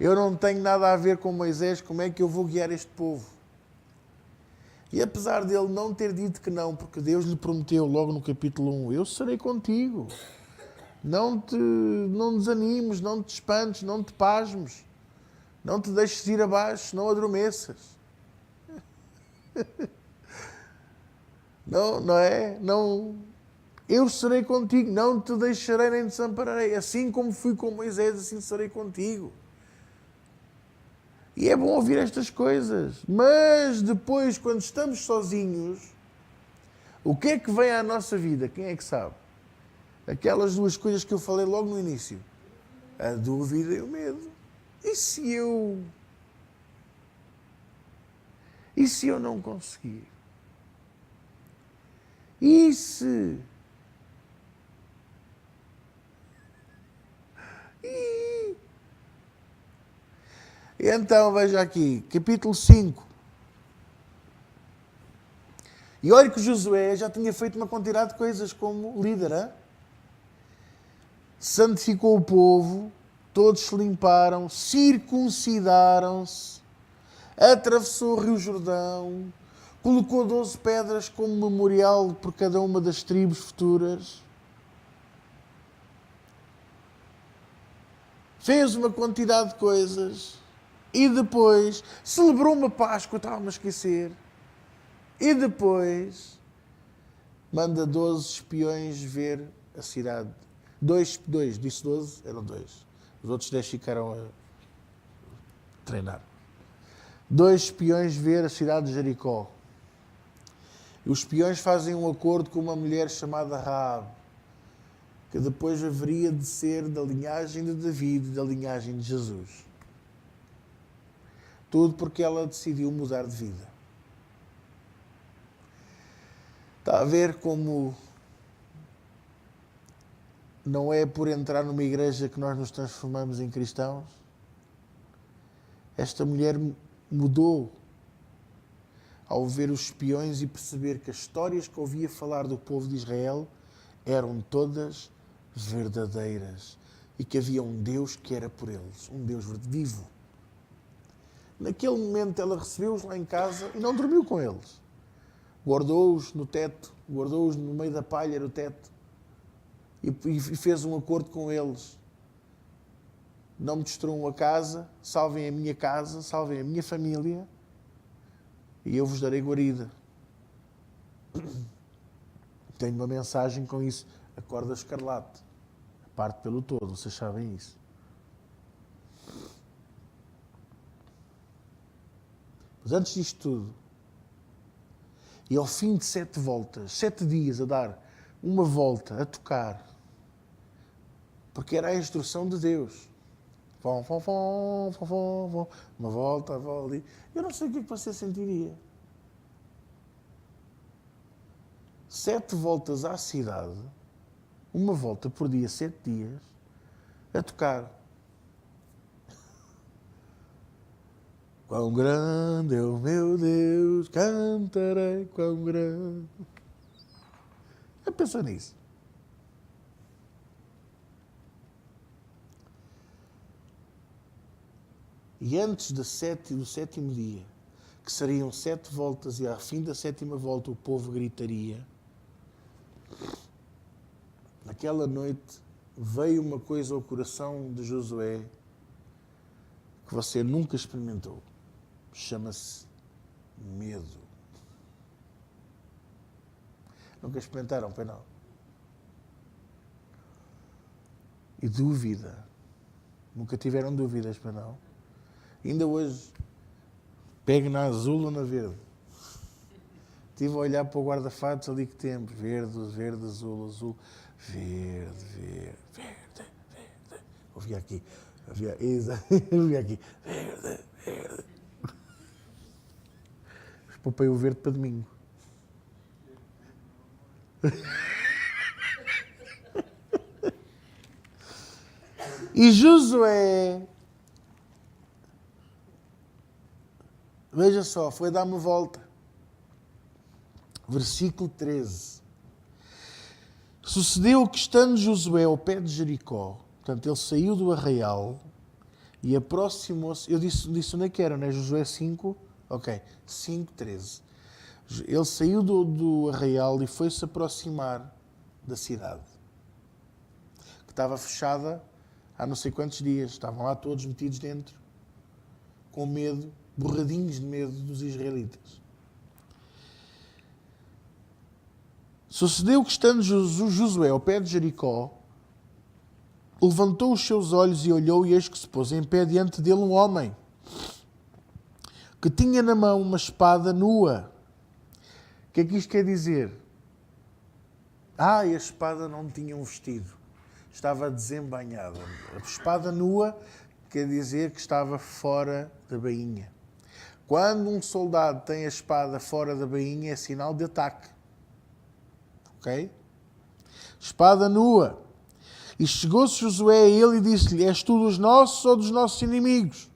Eu não tenho nada a ver com Moisés. Como é que eu vou guiar este povo? E apesar dele não ter dito que não, porque Deus lhe prometeu logo no capítulo 1, eu serei contigo. Não desanimes, não te espantes, não te pasmes. Não te deixes ir abaixo, não adormeças. Não é? Não. Eu serei contigo, não te deixarei nem te desampararei. Assim como fui com Moisés, assim serei contigo. E é bom ouvir estas coisas. Mas depois, quando estamos sozinhos, o que é que vem à nossa vida? Quem é que sabe? Aquelas duas coisas que eu falei logo no início. A dúvida e o medo. E se eu não conseguir? E se... E então, veja aqui, capítulo 5. E olha que Josué já tinha feito uma quantidade de coisas como líder. Hein? Santificou o povo, todos se limparam, circuncidaram-se, atravessou o Rio Jordão, colocou 12 pedras como memorial por cada uma das tribos futuras. Fez uma quantidade de coisas. E depois celebrou uma Páscoa, estava-me a esquecer. E depois manda 12 espiões ver a cidade. Dois, disse 12, eram 2. Os outros 10 ficaram a treinar. 2 espiões ver a cidade de Jericó. E os espiões fazem um acordo com uma mulher chamada Raabe, que depois haveria de ser da linhagem de David e da linhagem de Jesus. Tudo porque ela decidiu mudar de vida. Está a ver como não é por entrar numa igreja que nós nos transformamos em cristãos. Esta mulher mudou ao ver os espiões e perceber que as histórias que ouvia falar do povo de Israel eram todas verdadeiras e que havia um Deus que era por eles, um Deus vivo. Naquele momento ela recebeu-os lá em casa e não dormiu com eles. Guardou-os no teto, guardou-os no meio da palha do teto e fez um acordo com eles. Não me destruam a casa, salvem a minha casa, salvem a minha família e eu vos darei guarida. Tenho uma mensagem com isso. A corda escarlate parte pelo todo, vocês sabem isso. Mas antes disto tudo, e ao fim de 7 voltas, 7 dias a dar uma volta, a tocar, porque era a instrução de Deus. Uma volta, ali. Eu não sei o que é que você sentiria. 7 voltas à cidade, uma volta por dia, 7 dias, a tocar. Quão grande é o meu Deus, cantarei quão grande. Já pensou nisso? E antes do 7º dia, que seriam 7 voltas, e ao fim da 7ª volta o povo gritaria, naquela noite veio uma coisa ao coração de Josué que você nunca experimentou. Chama-se medo. Nunca experimentaram, pois não? E dúvida. Nunca tiveram dúvidas, pois não? Ainda hoje, pegue na azul ou na verde. Estive a olhar para o guarda-fatos ali que temos. Verde, verde, azul, azul. Verde, verde, verde, verde. Ouvi aqui. Ouvi aqui. Verde, verde. Poupei o verde para domingo. E Josué, veja só, foi dar uma volta. Versículo 13. Sucedeu que, estando Josué ao pé de Jericó, portanto, ele saiu do arraial e aproximou-se. Eu disse onde é que era, não é? Josué 5? Ok, 5:13. Ele saiu do arraial e foi-se aproximar da cidade, que estava fechada há não sei quantos dias. Estavam lá todos metidos dentro, com medo, borradinhos de medo dos israelitas. Sucedeu que, estando Josué ao pé de Jericó, levantou os seus olhos e olhou, e eis que se pôs em pé diante dele um homem, que tinha na mão uma espada nua. O que é que isto quer dizer? A espada não tinha um vestido. Estava desembainhada. A espada nua quer dizer que estava fora da bainha. Quando um soldado tem a espada fora da bainha, é sinal de ataque. Ok? Espada nua. E chegou-se Josué a ele e disse-lhe: És tu dos nossos ou dos nossos inimigos?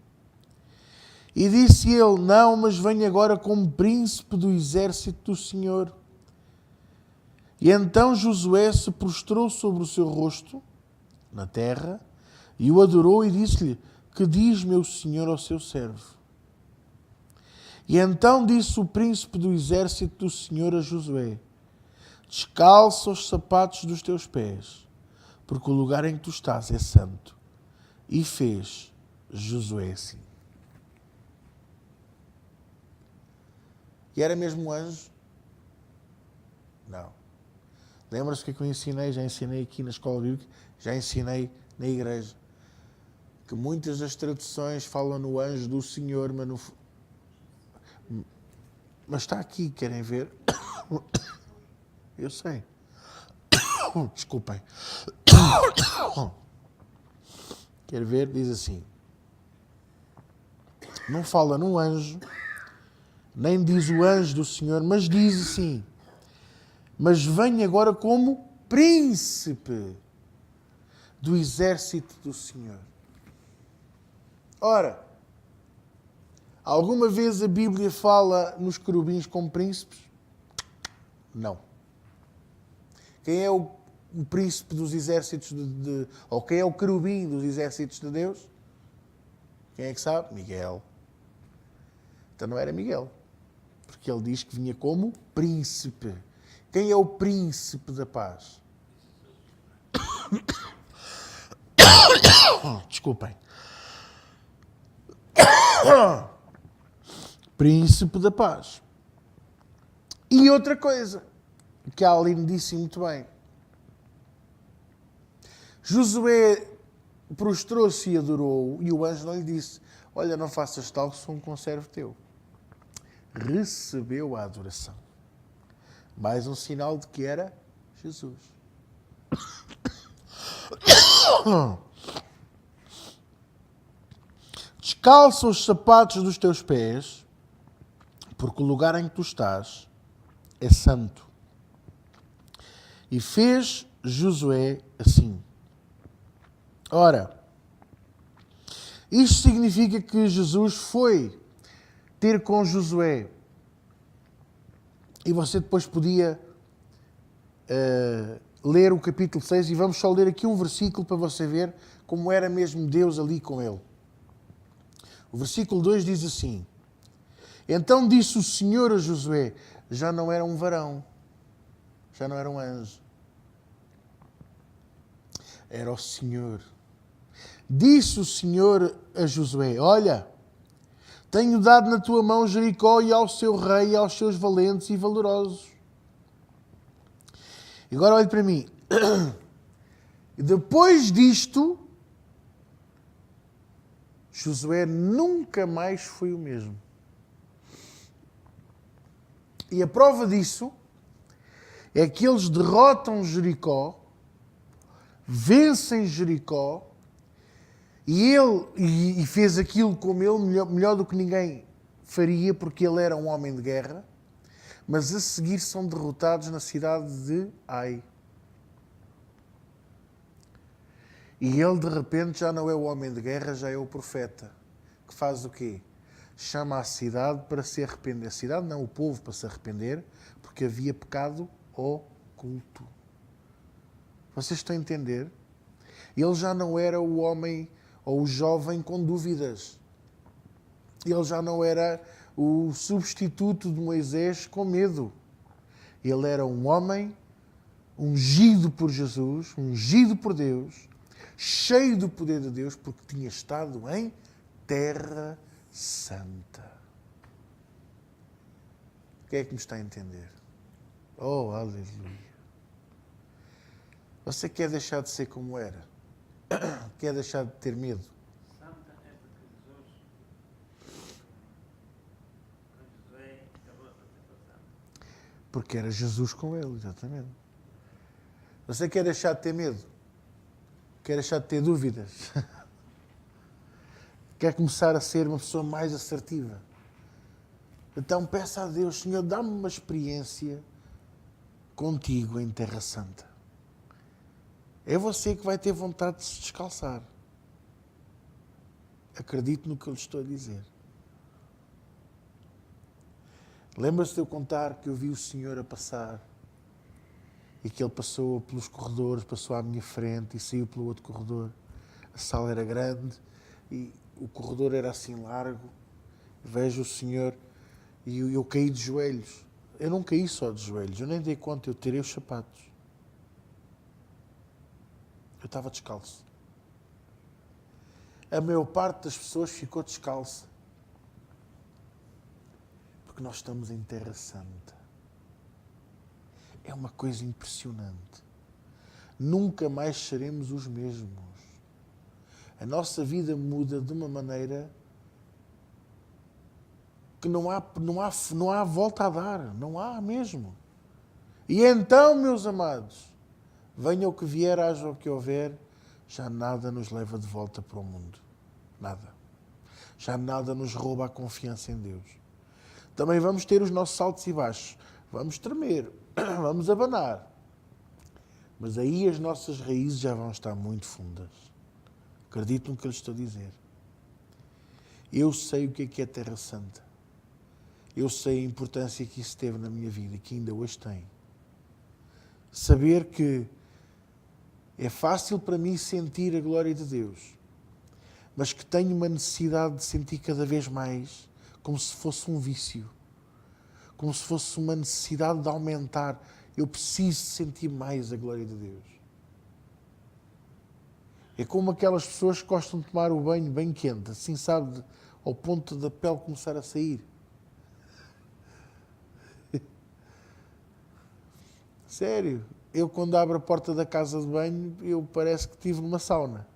E disse ele: Não, mas venho agora como príncipe do exército do Senhor. E então Josué se prostrou sobre o seu rosto na terra e o adorou e disse-lhe: Que diz meu senhor ao seu servo? E então disse o príncipe do exército do Senhor a Josué: Descalça os sapatos dos teus pés, porque o lugar em que tu estás é santo. E fez Josué assim. E era mesmo um anjo? Não. Lembra-se o que eu ensinei? Já ensinei aqui na escola bíblica, já ensinei na igreja, que muitas das traduções falam no anjo do Senhor, mas está aqui, querem ver? Eu sei. Desculpem. Quer ver? Diz assim. Não fala no anjo, nem diz o anjo do Senhor, mas diz assim: Mas venho agora como príncipe do exército do Senhor. Ora, alguma vez a Bíblia fala nos querubins como príncipes? Não. Quem é o príncipe dos exércitos ou quem é o querubim dos exércitos de Deus? Quem é que sabe? Miguel. Então não era Miguel. Porque ele diz que vinha como príncipe. Quem é o príncipe da paz? Desculpem. Príncipe da paz. E outra coisa, que a Aline disse muito bem. Josué prostrou-se e adorou, e o anjo não lhe disse: olha, não faças tal, que sou um conservo teu. Recebeu a adoração. Mais um sinal de que era Jesus. Descalça os sapatos dos teus pés, porque o lugar em que tu estás é santo. E fez Josué assim. Ora, isto significa que Jesus foi ter com Josué. E você depois podia ler o capítulo 6 e vamos só ler aqui um versículo para você ver como era mesmo Deus ali com ele. O versículo 2 diz assim: então disse o Senhor a Josué, já não era um varão, já não era um anjo, era o Senhor. Disse o Senhor a Josué, olha, tenho dado na tua mão Jericó e ao seu rei e aos seus valentes e valorosos. E agora olhe para mim. E depois disto, Josué nunca mais foi o mesmo. E a prova disso é que eles derrotam Jericó, vencem Jericó, e ele fez aquilo como ele, melhor do que ninguém faria, porque ele era um homem de guerra, mas a seguir são derrotados na cidade de Ai. E ele de repente já não é o homem de guerra, já é o profeta, que faz o quê? Chama a cidade para se arrepender. A cidade não, o povo para se arrepender, porque havia pecado oculto. Vocês estão a entender? Ele já não era o homem ou o jovem com dúvidas. Ele já não era o substituto de Moisés com medo. Ele era um homem ungido por Jesus, ungido por Deus, cheio do poder de Deus, porque tinha estado em Terra Santa. Quem é que me está a entender? Oh, aleluia! Você quer deixar de ser como era? Quer deixar de ter medo? Santa esta que Jesus, Josué acabou de ser santa. Porque era Jesus com ele, exatamente. Você quer deixar de ter medo? Quer deixar de ter dúvidas? Quer começar a ser uma pessoa mais assertiva? Então peça a Deus, Senhor, dá-me uma experiência contigo em Terra Santa. É você que vai ter vontade de se descalçar. Acredite no que eu lhe estou a dizer. Lembra-se de eu contar que eu vi o Senhor a passar e que Ele passou pelos corredores, passou à minha frente e saiu pelo outro corredor. A sala era grande e o corredor era assim largo. Vejo o Senhor e eu caí de joelhos. Eu não caí só de joelhos, eu nem dei conta, eu tirei os sapatos. Eu estava descalço. A maior parte das pessoas ficou descalça. Porque nós estamos em Terra Santa. É uma coisa impressionante. Nunca mais seremos os mesmos. A nossa vida muda de uma maneira que não há volta a dar. Não há mesmo. E então, meus amados, venha o que vier, haja o que houver, já nada nos leva de volta para o mundo. Nada. Já nada nos rouba a confiança em Deus. Também vamos ter os nossos altos e baixos. Vamos tremer. Vamos abanar. Mas aí as nossas raízes já vão estar muito fundas. Acredito no que eu lhes estou a dizer. Eu sei o que é Terra Santa. Eu sei a importância que isso teve na minha vida, que ainda hoje tem. Saber que é fácil para mim sentir a glória de Deus, mas que tenho uma necessidade de sentir cada vez mais, como se fosse um vício, como se fosse uma necessidade de aumentar. Eu preciso sentir mais a glória de Deus. É como aquelas pessoas que gostam de tomar o banho bem quente, assim, sabe, ao ponto da pele começar a sair. Sério, eu quando abro a porta da casa de banho, eu parece que estive numa sauna.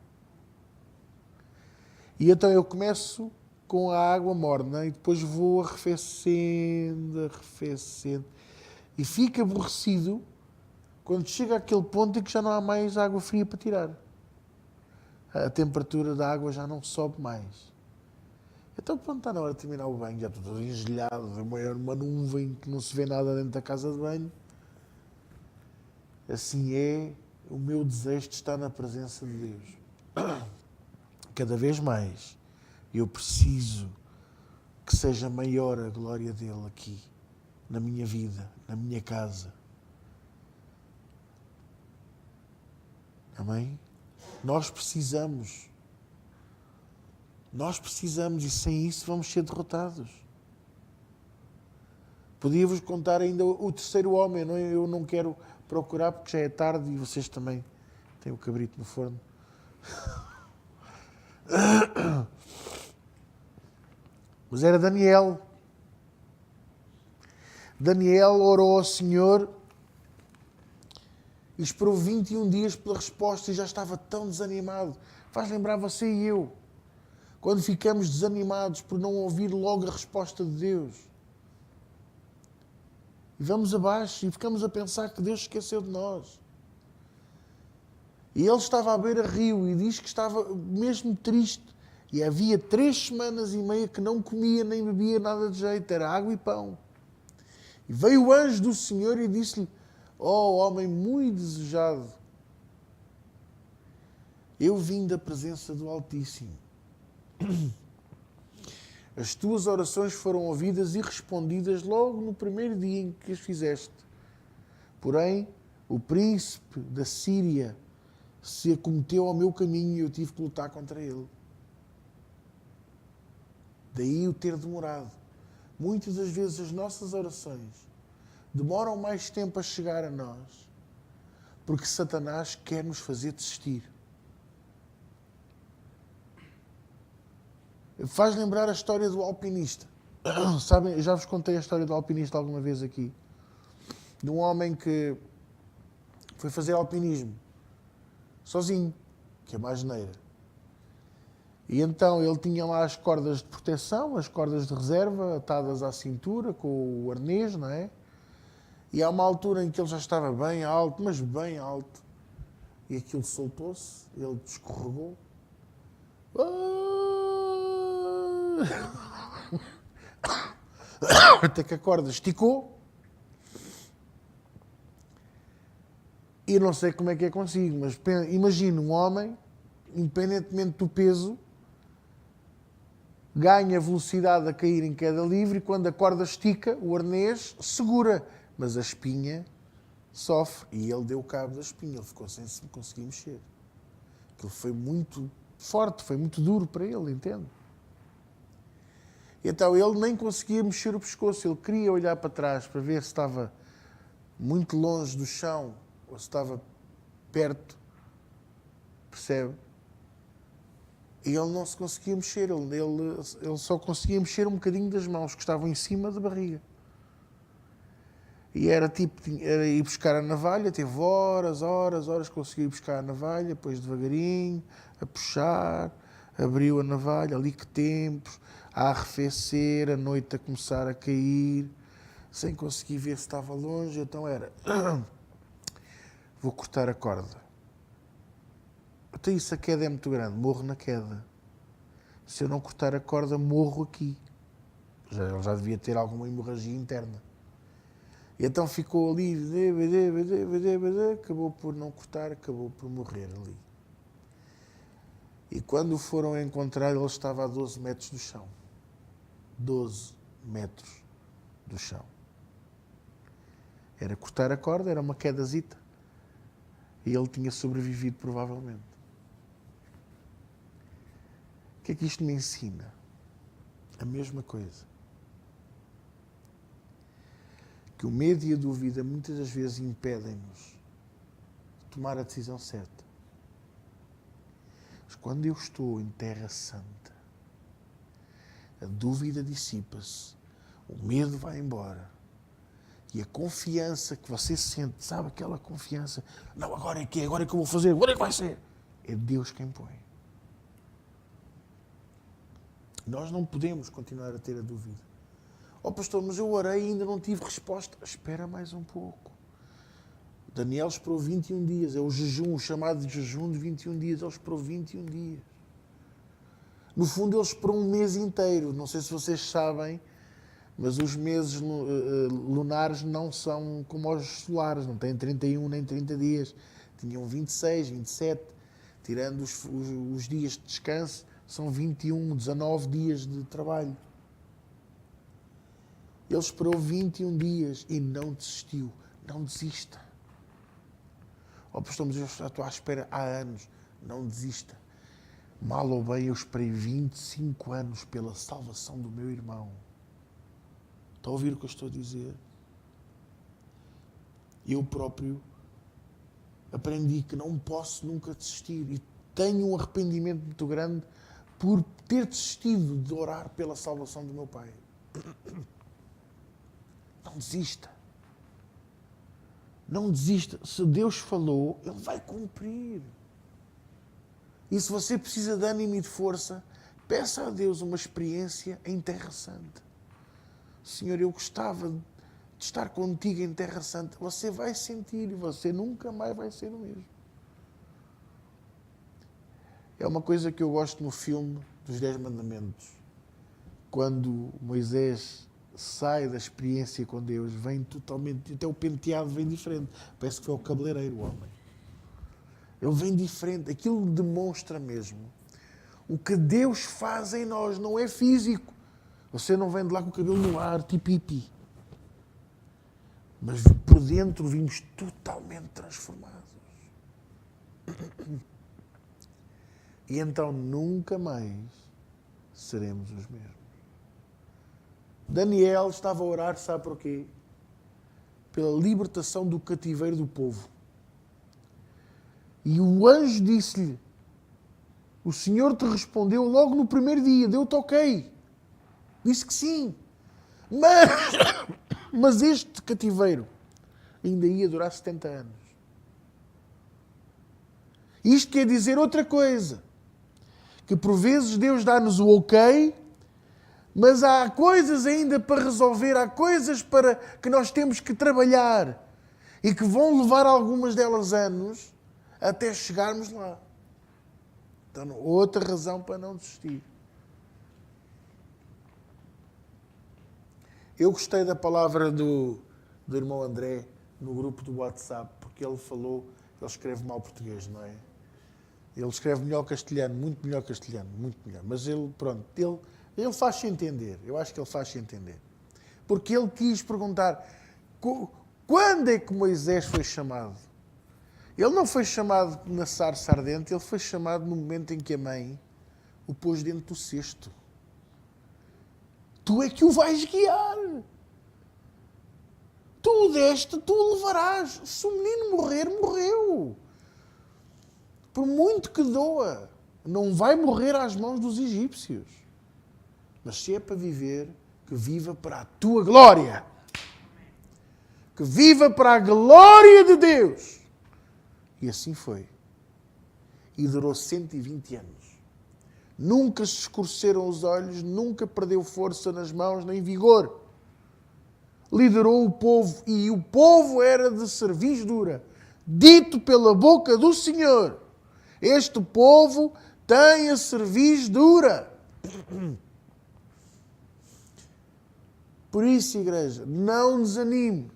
E então eu começo com a água morna e depois vou arrefecendo, arrefecendo. E fico aborrecido quando chega àquele ponto em que já não há mais água fria para tirar. A temperatura da água já não sobe mais. Então, quando está na hora de terminar o banho, já estou todo engelhado, uma nuvem que não se vê nada dentro da casa de banho. Assim é o meu desejo de estar na presença de Deus. Cada vez mais eu preciso que seja maior a glória dele aqui, na minha vida, na minha casa. Amém? Nós precisamos e sem isso vamos ser derrotados. Podia-vos contar ainda o terceiro homem, não? Eu não quero procurar porque já é tarde e vocês também têm o cabrito no forno. Mas era Daniel. Daniel orou ao Senhor e esperou 21 dias pela resposta e já estava tão desanimado. Faz lembrar você e eu, quando ficamos desanimados por não ouvir logo a resposta de Deus. E vamos abaixo e ficamos a pensar que Deus esqueceu de nós. E ele estava à beira-rio e diz que estava mesmo triste. E havia 3 semanas e meia que não comia nem bebia nada de jeito, era água e pão. E veio o anjo do Senhor e disse-lhe: ó homem muito desejado, eu vim da presença do Altíssimo. As tuas orações foram ouvidas e respondidas logo no primeiro dia em que as fizeste. Porém, o príncipe da Síria se acometeu ao meu caminho e eu tive que lutar contra ele. Daí o ter demorado. Muitas das vezes as nossas orações demoram mais tempo a chegar a nós porque Satanás quer nos fazer desistir. Faz lembrar a história do alpinista. Sabem, eu já vos contei a história do alpinista alguma vez aqui. De um homem que foi fazer alpinismo sozinho, que é mais geneira. E então ele tinha lá as cordas de proteção, as cordas de reserva, atadas à cintura, com o arnês, não é? E há uma altura em que ele já estava bem alto, mas bem alto. E aquilo soltou-se, ele escorregou. Até que a corda esticou. E não sei como é que é consigo, mas imagina um homem, independentemente do peso, ganha velocidade a cair em queda livre e quando a corda estica, o arnês segura, mas a espinha sofre. E ele deu cabo da espinha, ele ficou sem se conseguir mexer. Aquilo foi muito forte, foi muito duro para ele, entende? Então ele nem conseguia mexer o pescoço, ele queria olhar para trás para ver se estava muito longe do chão ou se estava perto, percebe? E ele não se conseguia mexer, ele só conseguia mexer um bocadinho das mãos que estavam em cima da barriga. E era ir buscar a navalha, teve horas, conseguiu ir buscar a navalha, depois devagarinho, a puxar, abriu a navalha, ali que tempos, a arrefecer, a noite a começar a cair, sem conseguir ver se estava longe, então era, vou cortar a corda. Até isso, a queda é muito grande, morro na queda. Se eu não cortar a corda, morro aqui. Ele já devia ter alguma hemorragia interna. E então ficou ali, acabou por não cortar, acabou por morrer ali. E quando o foram encontrar, ele estava a 12 metros do chão. 12 metros do chão. Era cortar a corda, era uma quedazita. E ele tinha sobrevivido, provavelmente. O que é que isto me ensina? A mesma coisa. Que o medo e a dúvida muitas das vezes impedem-nos de tomar a decisão certa. Mas quando eu estou em terra santa, a dúvida dissipa-se, o medo vai embora e a confiança que você sente, sabe aquela confiança? Não, agora é que é, agora é que eu vou fazer, agora é que vai ser. É Deus quem põe. Nós não podemos continuar a ter a dúvida. Oh pastor, mas eu orei e ainda não tive resposta. Espera mais um pouco. Daniel esperou 21 dias. É o jejum, o chamado de jejum de 21 dias. Ele esperou 21 dias. No fundo, ele esperou um mês inteiro. Não sei se vocês sabem, mas os meses lunares não são como os solares. Não têm 31 nem 30 dias. Tinham 26, 27. Tirando os dias de descanso, são 21, 19 dias de trabalho. Ele esperou 21 dias e não desistiu. Não desista. Oh, pastor, mas eu já estou à espera há anos. Não desista. Mal ou bem, eu esperei 25 anos pela salvação do meu irmão. Está a ouvir o que eu estou a dizer? Eu próprio aprendi que não posso nunca desistir. E tenho um arrependimento muito grande por ter desistido de orar pela salvação do meu pai. Não desista. Não desista. Se Deus falou, Ele vai cumprir. E se você precisa de ânimo e de força, peça a Deus uma experiência em Terra Santa. Senhor, eu gostava de estar contigo em Terra Santa. Você vai sentir e você nunca mais vai ser o mesmo. É uma coisa que eu gosto no filme dos 10 Mandamentos. Quando Moisés sai da experiência com Deus, vem totalmente, até o penteado vem diferente. Parece que foi o cabeleireiro, o homem. Ele vem diferente. Aquilo demonstra mesmo o que Deus faz em nós, não é físico. Você não vem de lá com o cabelo no ar, tipipi. Mas por dentro vimos totalmente transformados. E então nunca mais seremos os mesmos. Daniel estava a orar, sabe porquê? Pela libertação do cativeiro do povo. E o anjo disse-lhe, o Senhor te respondeu logo no primeiro dia, deu-te ok. Disse que sim. Mas este cativeiro ainda ia durar 70 anos. Isto quer dizer outra coisa. Que por vezes Deus dá-nos o ok, mas há coisas ainda para resolver, há coisas para que nós temos que trabalhar e que vão levar algumas delas anos até chegarmos lá. Então, outra razão para não desistir. Eu gostei da palavra do irmão André no grupo do WhatsApp, porque ele falou, ele escreve mal português, não é? Ele escreve melhor castelhano, muito melhor castelhano, muito melhor. Mas ele, pronto, ele faz-se entender. Eu acho que ele faz-se entender. Porque ele quis perguntar, quando é que Moisés foi chamado? Ele não foi chamado na sarça ardente, ele foi chamado no momento em que a mãe o pôs dentro do cesto. Tu é que o vais guiar. Tu o deste, tu o levarás. Se o menino morrer, morreu. Por muito que doa, não vai morrer às mãos dos egípcios. Mas se é para viver, que viva para a tua glória. Que viva para a glória de Deus. E assim foi. E durou 120 anos. Nunca se escureceram os olhos, nunca perdeu força nas mãos, nem vigor. Liderou o povo, e o povo era de cerviz dura. Dito pela boca do Senhor. Este povo tem a cerviz dura. Por isso, igreja, não desanime.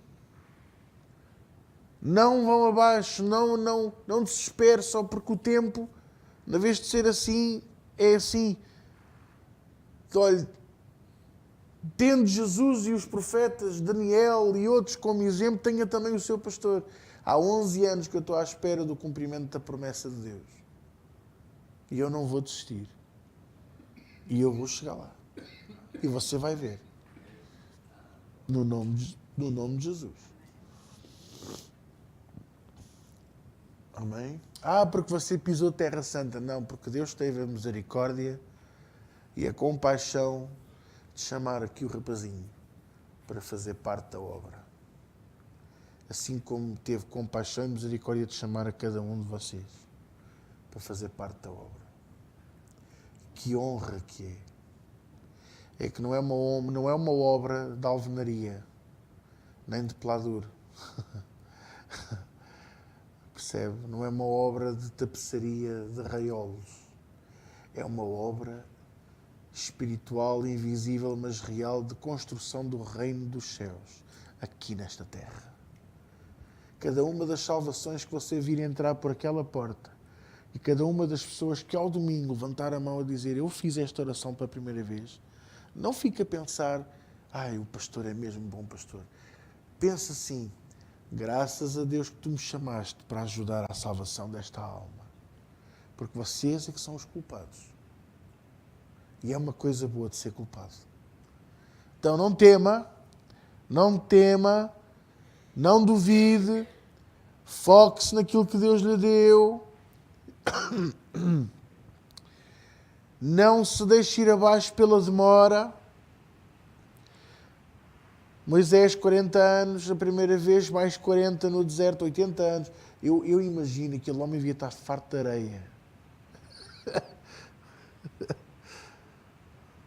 Não vão abaixo, não desespere só porque o tempo, na vez de ser assim, é assim. Olha, tendo Jesus e os profetas, Daniel e outros como exemplo, tenha também o seu pastor. Há 11 anos que eu estou à espera do cumprimento da promessa de Deus. E eu não vou desistir. E eu vou chegar lá. E você vai ver. No nome de Jesus. Amém? Porque você pisou terra santa. Não, porque Deus teve a misericórdia e a compaixão de chamar aqui o rapazinho para fazer parte da obra. Assim como teve compaixão e misericórdia de chamar a cada um de vocês para fazer parte da obra. Que honra que é. É que não é uma obra de alvenaria, nem de peladuro. Percebe? Não é uma obra de tapeçaria de raiolos. É uma obra espiritual, invisível, mas real, de construção do reino dos céus, aqui nesta terra. Cada uma das salvações que você vir entrar por aquela porta e cada uma das pessoas que ao domingo levantar a mão a dizer eu fiz esta oração pela primeira vez, não fica a pensar o pastor é mesmo bom pastor. Pensa assim, graças a Deus que tu me chamaste para ajudar à salvação desta alma. Porque vocês é que são os culpados. E é uma coisa boa de ser culpado. Então não tema, não duvide, foque-se naquilo que Deus lhe deu. Não se deixe ir abaixo pela demora. Moisés, 40 anos, a primeira vez, mais 40 no deserto, 80 anos. Eu imagino que aquele homem devia estar farto de areia.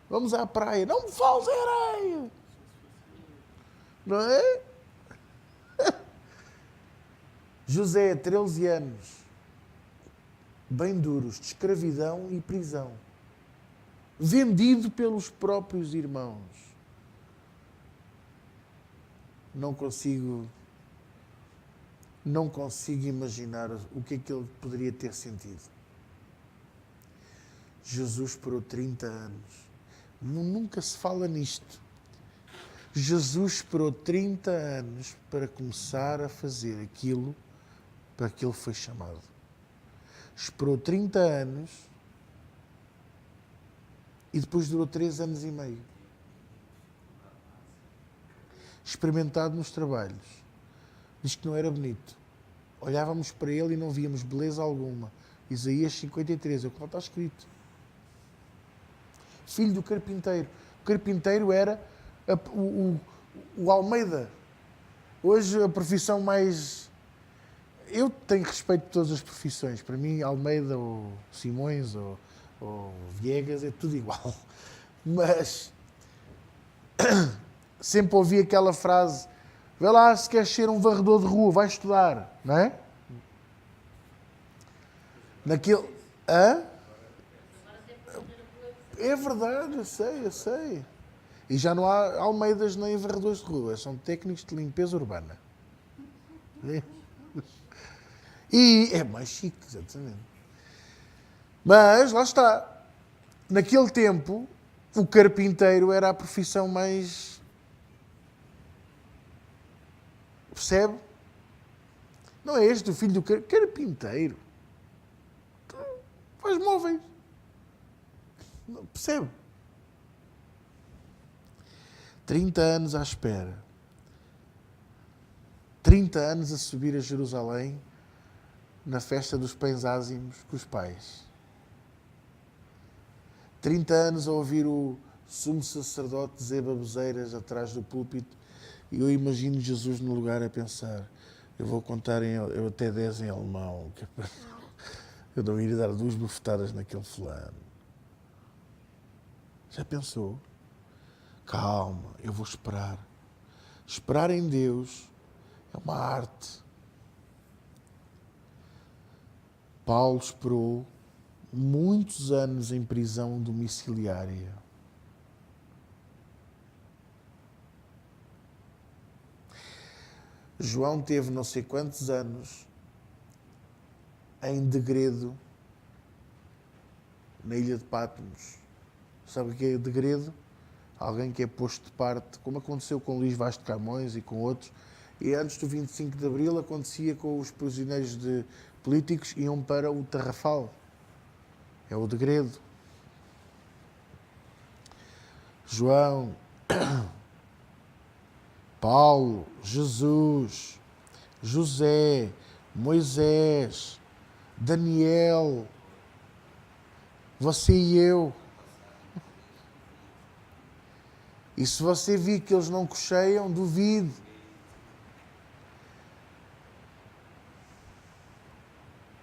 Vamos à praia. Não me fales areia! Não é? José, 13 anos. Bem duros, de escravidão e prisão. Vendido pelos próprios irmãos. Não consigo imaginar o que é que ele poderia ter sentido. Jesus esperou 30 anos. Nunca se fala nisto. Jesus esperou 30 anos para começar a fazer aquilo para que ele foi chamado. Esperou 30 anos e depois durou 3 anos e meio. Experimentado nos trabalhos. Diz que não era bonito. Olhávamos para ele e não víamos beleza alguma. Isaías 53, é o que lá está escrito. Filho do carpinteiro. O carpinteiro era o Almeida. Hoje a profissão mais... Eu tenho respeito por todas as profissões. Para mim, Almeida ou Simões ou Viegas é tudo igual. Mas sempre ouvi aquela frase: vê lá se queres ser um varredor de rua, vai estudar, não é? Naquele... Hã? É verdade, eu sei. E já não há Almeidas nem varredores de rua, são técnicos de limpeza urbana. E é mais chique, exatamente. Mas, lá está. Naquele tempo, o carpinteiro era a profissão mais... Percebe? Não é este o filho do carpinteiro. Faz móveis. Percebe? 30 anos à espera. 30 anos a subir a Jerusalém na festa dos pães ázimos com os pais. 30 anos a ouvir o sumo sacerdote dizer baboseiras atrás do púlpito, e eu imagino Jesus no lugar a pensar: eu vou contar eu até 10 em alemão, que é para eu não ir dar 2 bufetadas naquele fulano. Já pensou? Calma, eu vou esperar. Esperar em Deus é uma arte. Paulo esperou muitos anos em prisão domiciliária. João teve não sei quantos anos em degredo na ilha de Patmos. Sabe o que é degredo? Alguém que é posto de parte, como aconteceu com Luís Vaz de Camões e com outros. E antes do 25 de Abril acontecia com os prisioneiros políticos, iam para o Tarrafal. É o degredo. João, Paulo, Jesus, José, Moisés, Daniel, você e eu. E se você vir que eles não cocheiam, duvide.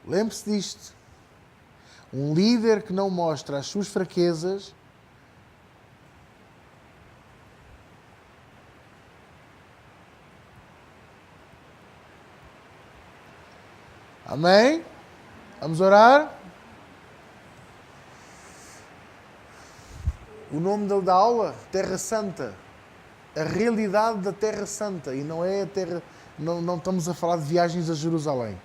Lembre-se disto. Um líder que não mostra as suas fraquezas amém? Vamos orar? O nome da aula, Terra Santa. A realidade da Terra Santa. E não é a Terra... Não estamos a falar de viagens a Jerusalém.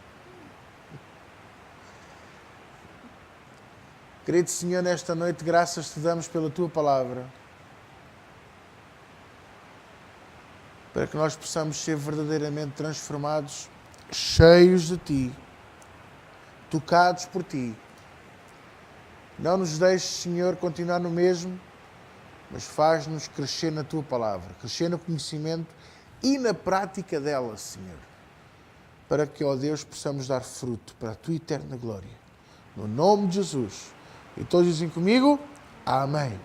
Querido Senhor, nesta noite, graças te damos pela Tua Palavra. Para que nós possamos ser verdadeiramente transformados, cheios de Ti, tocados por Ti. Não nos deixes, Senhor, continuar no mesmo, mas faz-nos crescer na Tua Palavra, crescer no conhecimento e na prática dela, Senhor. Para que, ó Deus, possamos dar fruto para a Tua eterna glória. No nome de Jesus. E todos dizem comigo, amém.